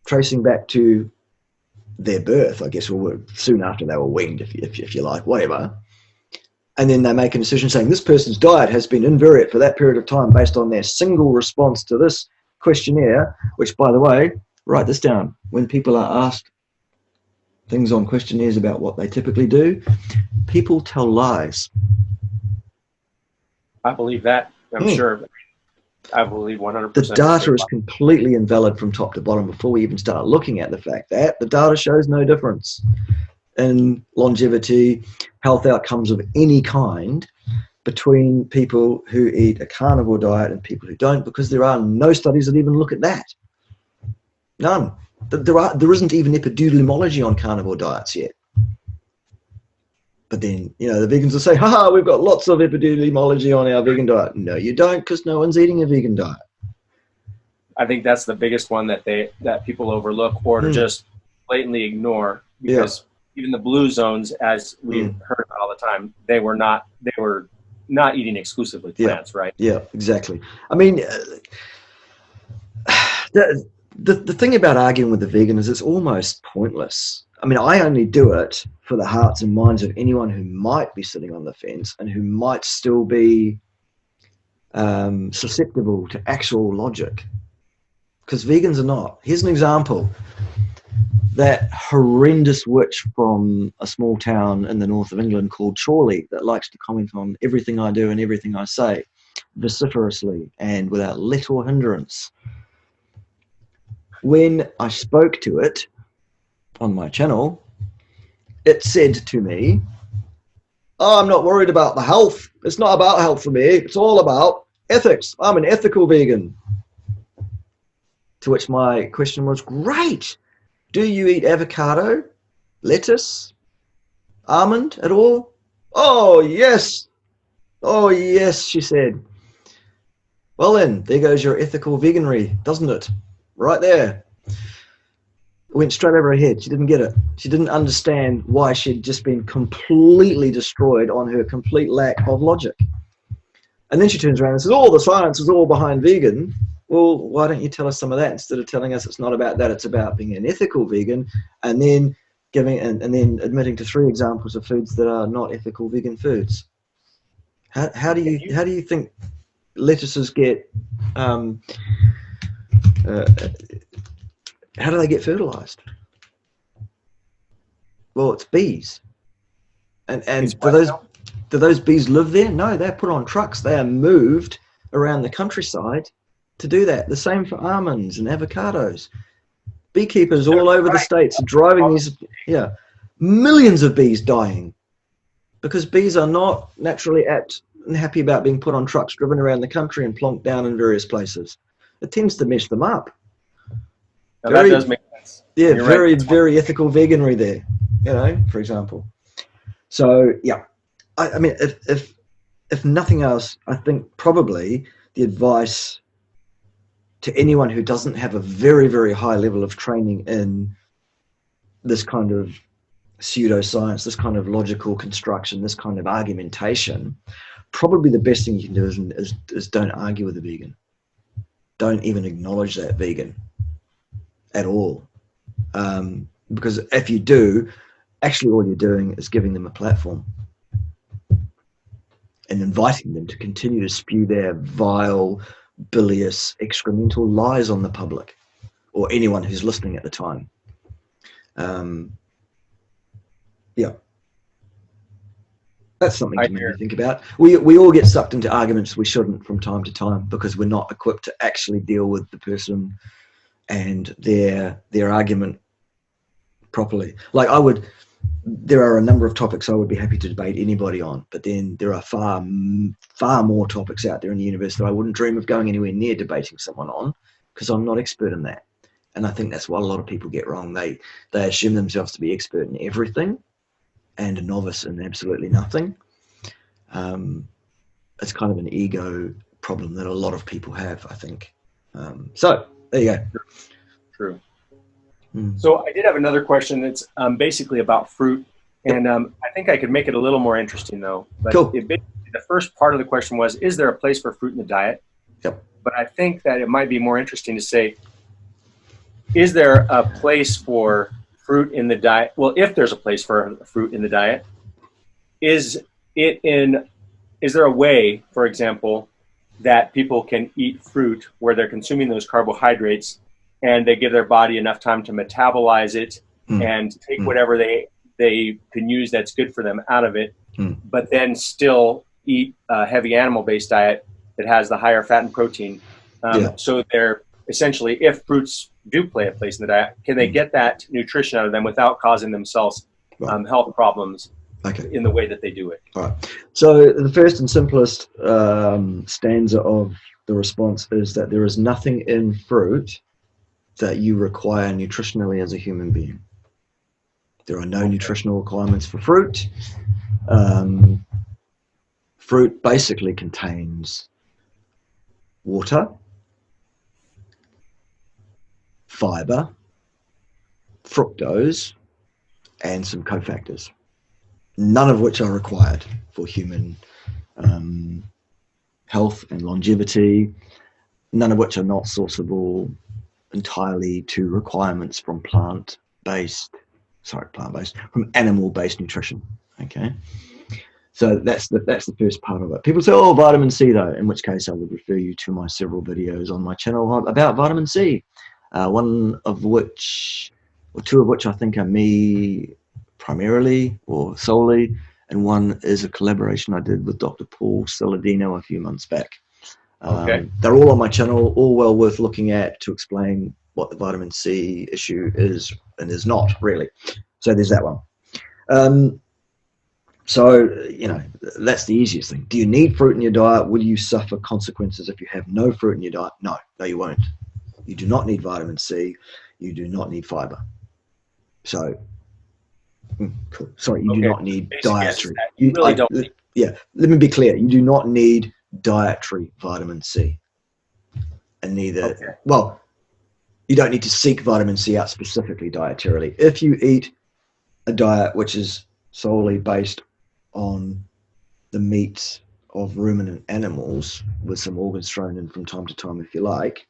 tracing back to their birth, I guess, or soon after they were weaned, if you like, whatever. and then they make a decision saying this person's diet has been invariant for that period of time based on their single response to this questionnaire, which, by the way, write this down. When people are asked things on questionnaires about what they typically do, people tell lies. I believe that. I'm sure. I believe 100%. The data is completely invalid from top to bottom before we even start looking at the fact that the data shows no difference in longevity, health outcomes of any kind between people who eat a carnivore diet and people who don't, because there are no studies that even look at that. None. There isn't even epidemiology on carnivore diets yet. But then, the vegans will say, haha, we've got lots of epidemiology on our vegan diet. No, you don't, because no one's eating a vegan diet. I think that's the biggest one that people overlook or to just blatantly ignore, because even the blue zones, as we heard about all the time, they were not eating exclusively plants, right? Yeah, exactly. I mean, the thing about arguing with the vegan is it's almost pointless. I mean, I only do it for the hearts and minds of anyone who might be sitting on the fence and who might still be susceptible to actual logic, because vegans are not. Here's an example. That horrendous witch from a small town in the north of England called Chorley that likes to comment on everything I do and everything I say vociferously and without let or hindrance. When I spoke to it on my channel, it said to me, oh, I'm not worried about the health. It's not about health for me. It's all about ethics. I'm an ethical vegan. To which my question was, great. Do you eat avocado, lettuce, almond at all? Oh, yes. Oh, yes, she said. Well then, there goes your ethical veganry, doesn't it? Right there. It went straight over her head. She didn't get it. She didn't understand why she'd just been completely destroyed on her complete lack of logic. And then she turns around and says, oh, the science is all behind vegan. Well, why don't you tell us some of that instead of telling us it's not about that, it's about being an ethical vegan, and then giving and then admitting to 3 examples of foods that are not ethical vegan foods. How do you think lettuces get how do they get fertilized? Well, it's bees. And do those bees live there? No, they're put on trucks. They are moved around the countryside to do that. The same for almonds and avocados. Beekeepers all over the states are driving these, millions of bees dying because bees are not naturally apt and happy about being put on trucks, driven around the country and plonked down in various places. It tends to mess them up. Now that does make sense. Yeah, very, very ethical veganry there, for example. So, I mean, if nothing else, I think probably the advice to anyone who doesn't have a very, very high level of training in this kind of pseudoscience, this kind of logical construction, this kind of argumentation, probably the best thing you can do is don't argue with a vegan. Don't even acknowledge that vegan at all. Because if you do, actually all you're doing is giving them a platform and inviting them to continue to spew their vile, bilious, excremental lies on the public or anyone who's listening at the time. That's something to maybe think about. We all get sucked into arguments we shouldn't from time to time because we're not equipped to actually deal with the person and their argument properly. Like there are a number of topics I would be happy to debate anybody on, but then there are far more topics out there in the universe that I wouldn't dream of going anywhere near debating someone on because I'm not expert in that. And I think that's what a lot of people get wrong. They assume themselves to be expert in everything and a novice in absolutely nothing. It's kind of an ego problem that a lot of people have, I think. So there you go. True. So I did have another question that's basically about fruit, and I think I could make it a little more interesting though. But cool. The first part of the question was, is there a place for fruit in the diet? Yep. But I think that it might be more interesting to say, is there a place for fruit in the diet? Well, if there's a place for fruit in the diet, is is there a way, for example, that people can eat fruit where they're consuming those carbohydrates and they give their body enough time to metabolize it and take whatever they can use that's good for them out of it, but then still eat a heavy animal-based diet that has the higher fat and protein? So they're essentially, if fruits do play a place in the diet, can they get that nutrition out of them without causing themselves health problems in the way that they do it? All right. So the first and simplest stanza of the response is that there is nothing in fruit that you require nutritionally as a human being. There are no nutritional requirements for fruit. Fruit basically contains water, fiber, fructose, and some cofactors, none of which are required for human health and longevity, none of which are not sourceable entirely to requirements from from animal-based nutrition. Okay, so that's the first part of it. People say, oh, vitamin C though, in which case I would refer you to my several videos on my channel about vitamin C, one of which, or two of which I think are me primarily or solely, and one is a collaboration I did with Dr. Paul Saladino a few months back. They're all on my channel, all well worth looking at to explain what the vitamin C issue is and is not really. So there's that one. So, that's the easiest thing. Do you need fruit in your diet? Will you suffer consequences if you have no fruit in your diet? No, you won't. You do not need vitamin C. You do not need fiber. So, cool. Sorry, you do not need dietary. You really don't need. Yeah, let me be clear. You do not need dietary vitamin C. And neither, well, you don't need to seek vitamin C out specifically dietarily. If you eat a diet which is solely based on the meat of ruminant animals with some organs thrown in from time to time, if you like,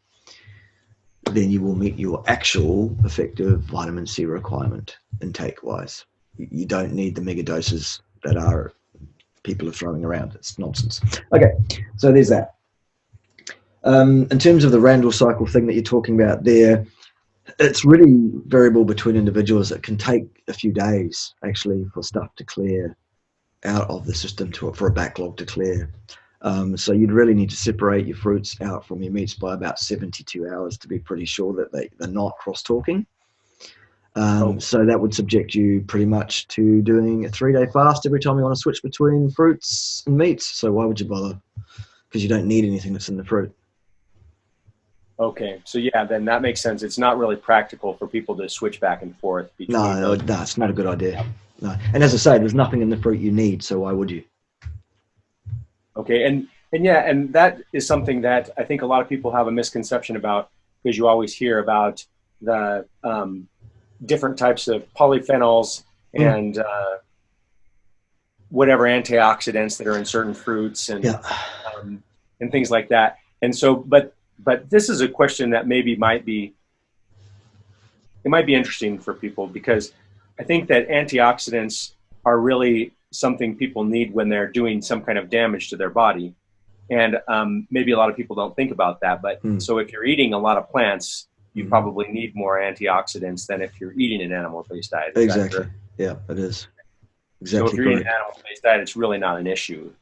then you will meet your actual effective vitamin C requirement intake-wise. You don't need the mega doses that people are throwing around. It's nonsense. Okay, so there's that. In terms of the Randall cycle thing that you're talking about there, it's really variable between individuals. It can take a few days actually for stuff to clear out of the system, for a backlog to clear. So you'd really need to separate your fruits out from your meats by about 72 hours to be pretty sure that they're not cross-talking. So that would subject you pretty much to doing a 3-day fast every time you want to switch between fruits and meats. So why would you bother? Because you don't need anything that's in the fruit. Okay, so yeah, then that makes sense. It's not really practical for people to switch back and forth. No, it's not a good idea. No, and as I say, there's nothing in the fruit you need, so why would you? Okay, and that is something that I think a lot of people have a misconception about, because you always hear about the different types of polyphenols and whatever antioxidants that are in certain fruits and things like that. And so, but this is a question that might be interesting for people, because I think that antioxidants are really something people need when they're doing some kind of damage to their body. And maybe a lot of people don't think about that. But so if you're eating a lot of plants, you probably need more antioxidants than if you're eating an animal-based diet. Exactly. Yeah, it is. Exactly. So if you're eating an animal-based diet, it's really not an issue.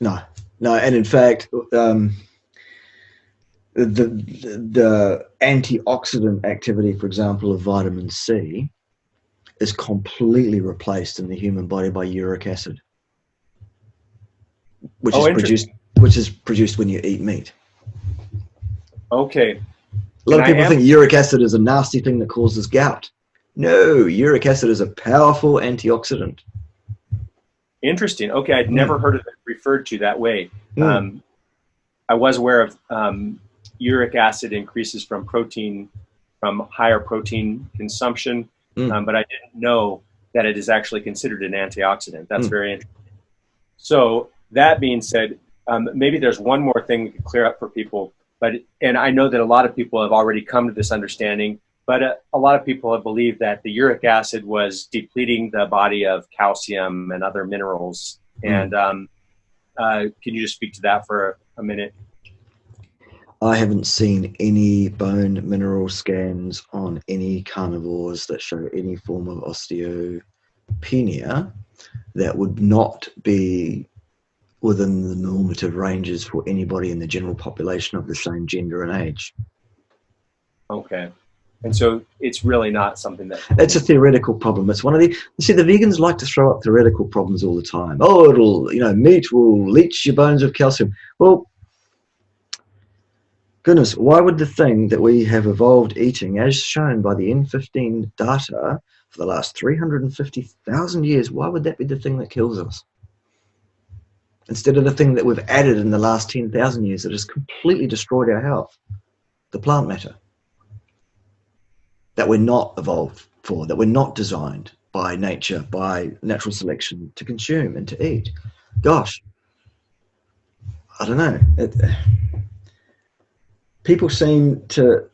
No. And in fact, the antioxidant activity, for example, of vitamin C is completely replaced in the human body by uric acid, which is produced when you eat meat. Okay. A lot of people think uric acid is a nasty thing that causes gout. No, uric acid is a powerful antioxidant. Interesting. Okay, I'd never heard of it referred to that way. I was aware of uric acid increases from higher protein consumption, but I didn't know that it is actually considered an antioxidant. That's very interesting. So that being said, maybe there's one more thing we could clear up for people. And I know that a lot of people have already come to this understanding, but a lot of people have believed that the uric acid was depleting the body of calcium and other minerals And can you just speak to that for a minute? I haven't seen any bone mineral scans on any carnivores that show any form of osteopenia that would not be within the normative ranges for anybody in the general population of the same gender and age. Okay. And so it's really not something that... It's a theoretical problem. It's one of the... You see, the vegans like to throw up theoretical problems all the time. Oh, it'll, meat will leach your bones of calcium. Well, goodness, why would the thing that we have evolved eating, as shown by the N15 data for the last 350,000 years, why would that be the thing that kills us? Instead of the thing that we've added in the last 10,000 years that has completely destroyed our health, the plant matter, that we're not evolved for, that we're not designed by nature, by natural selection to consume and to eat. Gosh, I don't know. People seem to...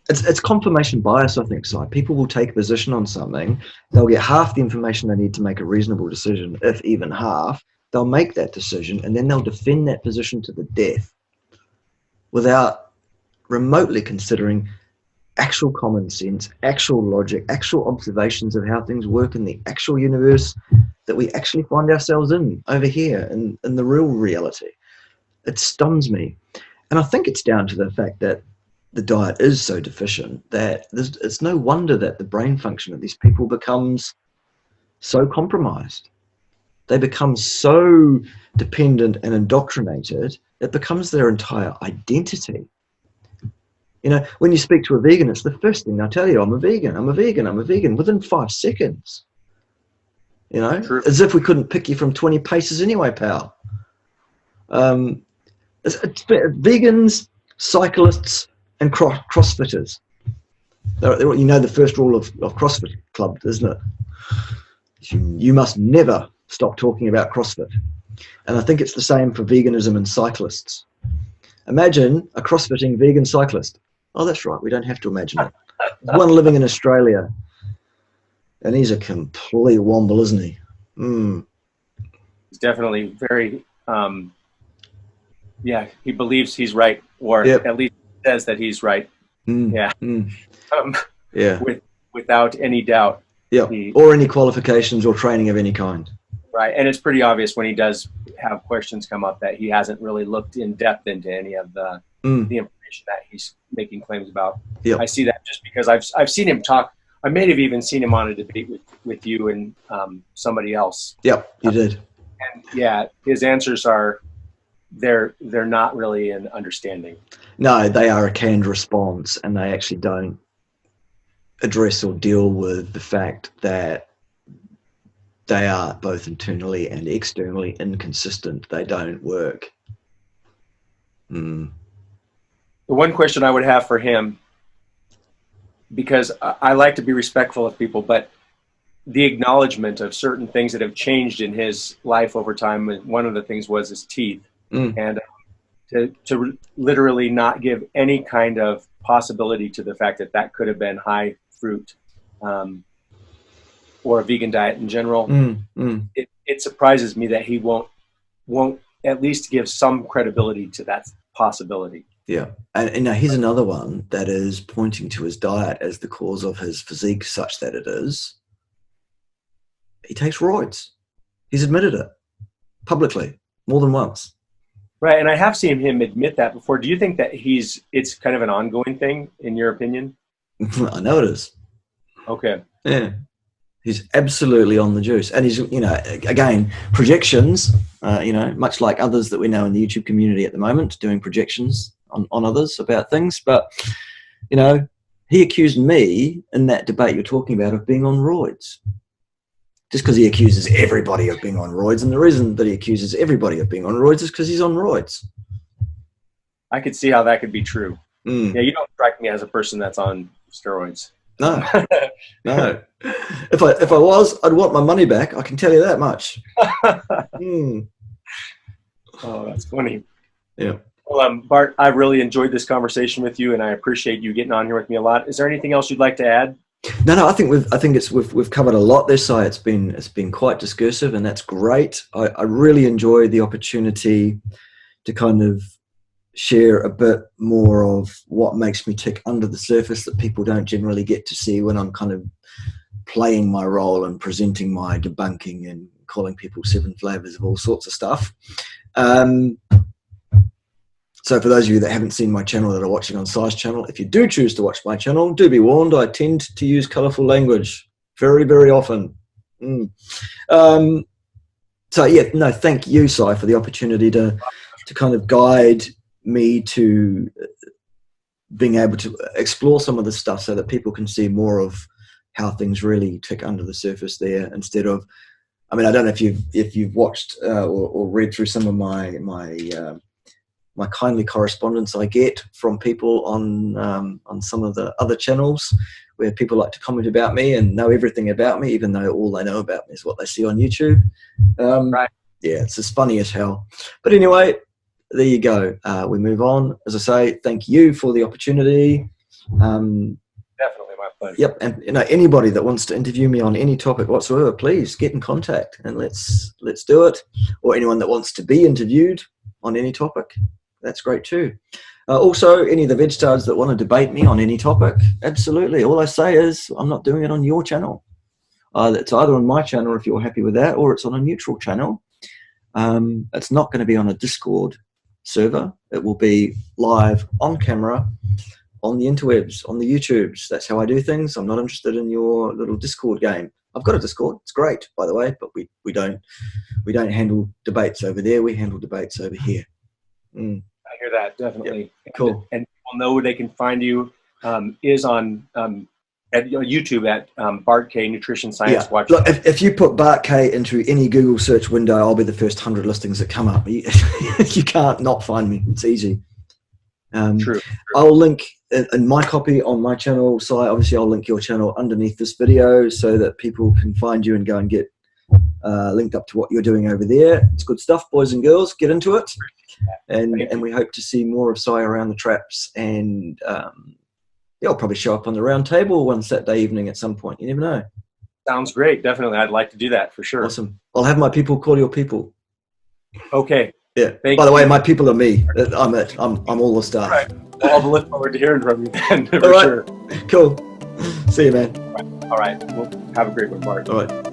It's confirmation bias, I think, Si. People will take a position on something. They'll get half the information they need to make a reasonable decision, if even half. They'll make that decision, and then they'll defend that position to the death without remotely considering actual common sense, actual logic, actual observations of how things work in the actual universe that we actually find ourselves in over here, in the real reality. It stuns me. And I think it's down to the fact that the diet is so deficient that it's no wonder that the brain function of these people becomes so compromised. They become so dependent and indoctrinated, it becomes their entire identity. When you speak to a vegan, it's the first thing they'll tell you, I'm a vegan, within 5 seconds. True. As if we couldn't pick you from 20 paces anyway, pal. It's vegans, cyclists, and CrossFitters. The first rule of CrossFit Club, isn't it? You must never stop talking about CrossFit. And I think it's the same for veganism and cyclists. Imagine a CrossFitting vegan cyclist. Oh, that's right. We don't have to imagine it. There's one living in Australia. And he's a complete womble, isn't he? He's definitely very... he believes he's right, or at least says that he's right. Without any doubt. Or any qualifications or training of any kind. Right, and it's pretty obvious when he does have questions come up that he hasn't really looked in depth into any of the information that he's making claims about. I see that just because I've seen him talk. I may have even seen him on a debate with you and somebody else. Yep, you did. And his answers are... they're not really an understanding. No, they are a canned response, and they actually don't address or deal with the fact that they are both internally and externally inconsistent. They don't work. The one question I would have for him, because I like to be respectful of people, but the acknowledgement of certain things that have changed in his life over time, one of the things was his teeth. And to literally not give any kind of possibility to the fact that could have been high fruit or a vegan diet in general. It surprises me that he won't at least give some credibility to that possibility. Yeah. And now here's another one that is pointing to his diet as the cause of his physique such that it is. He takes roids. He's admitted it publicly more than once. Right, and I have seen him admit that before. Do you think that it's kind of an ongoing thing, in your opinion? I know it is. Okay. Yeah. He's absolutely on the juice. And he's, again, projections, much like others that we know in the YouTube community at the moment, doing projections on others about things. But, he accused me in that debate you're talking about of being on roids. Just because he accuses everybody of being on roids. And the reason that he accuses everybody of being on roids is because he's on roids. I could see how that could be true. Yeah, you don't strike me as a person that's on steroids. No, no. If I was, I'd want my money back. I can tell you that much. Oh, that's funny. Yeah. Well, Bart, I really enjoyed this conversation with you, and I appreciate you getting on here with me a lot. Is there anything else you'd like to add? No, I think we've covered a lot this side. It's been quite discursive, and that's great. I really enjoy the opportunity to kind of share a bit more of what makes me tick under the surface that people don't generally get to see when I'm kind of playing my role and presenting my debunking and calling people 7 flavors of all sorts of stuff. So for those of you that haven't seen my channel, that are watching on Si's channel, if you do choose to watch my channel, do be warned, I tend to use colourful language very, very often. So yeah, no, thank you, Si, for the opportunity to kind of guide me to being able to explore some of the stuff so that people can see more of how things really tick under the surface there, instead of, I mean, I don't know if you've watched or read through some of my kindly correspondence I get from people on some of the other channels, where people like to comment about me and know everything about me, even though all they know about me is what they see on YouTube. Right. Yeah, it's as funny as hell. But anyway, there you go. We move on. As I say, thank you for the opportunity. Definitely my pleasure. Yep, and anybody that wants to interview me on any topic whatsoever, please get in contact and let's do it. Or anyone that wants to be interviewed on any topic, that's great too. Also, any of the veg stars that want to debate me on any topic, absolutely. All I say is I'm not doing it on your channel. It's either on my channel if you're happy with that, or it's on a neutral channel. It's not going to be on a Discord server. It will be live on camera on the interwebs, on the YouTubes. That's how I do things. I'm not interested in your little Discord game. I've got a Discord. It's great, by the way, but we don't handle debates over there. We handle debates over here. I hear that, definitely. Yep. Cool. And people know where they can find you is on at YouTube at Bart K Nutrition Science Watch. Look, if you put Bart K into any Google search window, I'll be the first 100 listings that come up. You can't not find me. It's easy. True. I'll link in my copy on my channel site. Obviously, I'll link your channel underneath this video so that people can find you and go and get linked up to what you're doing over there. It's good stuff, boys and girls. Get into it. And we hope to see more of Si around the traps, and he'll probably show up on the round table one Saturday evening at some point. You never know. Sounds great. Definitely. I'd like to do that for sure. Awesome. I'll have my people call your people. Okay. Yeah. By the way, my people are me. I'm it. I'm all the stuff. All right. Well, I'll look forward to hearing from you then. For all right. Sure. Cool. See you, man. All right. Well, have a great one, Bart. All right.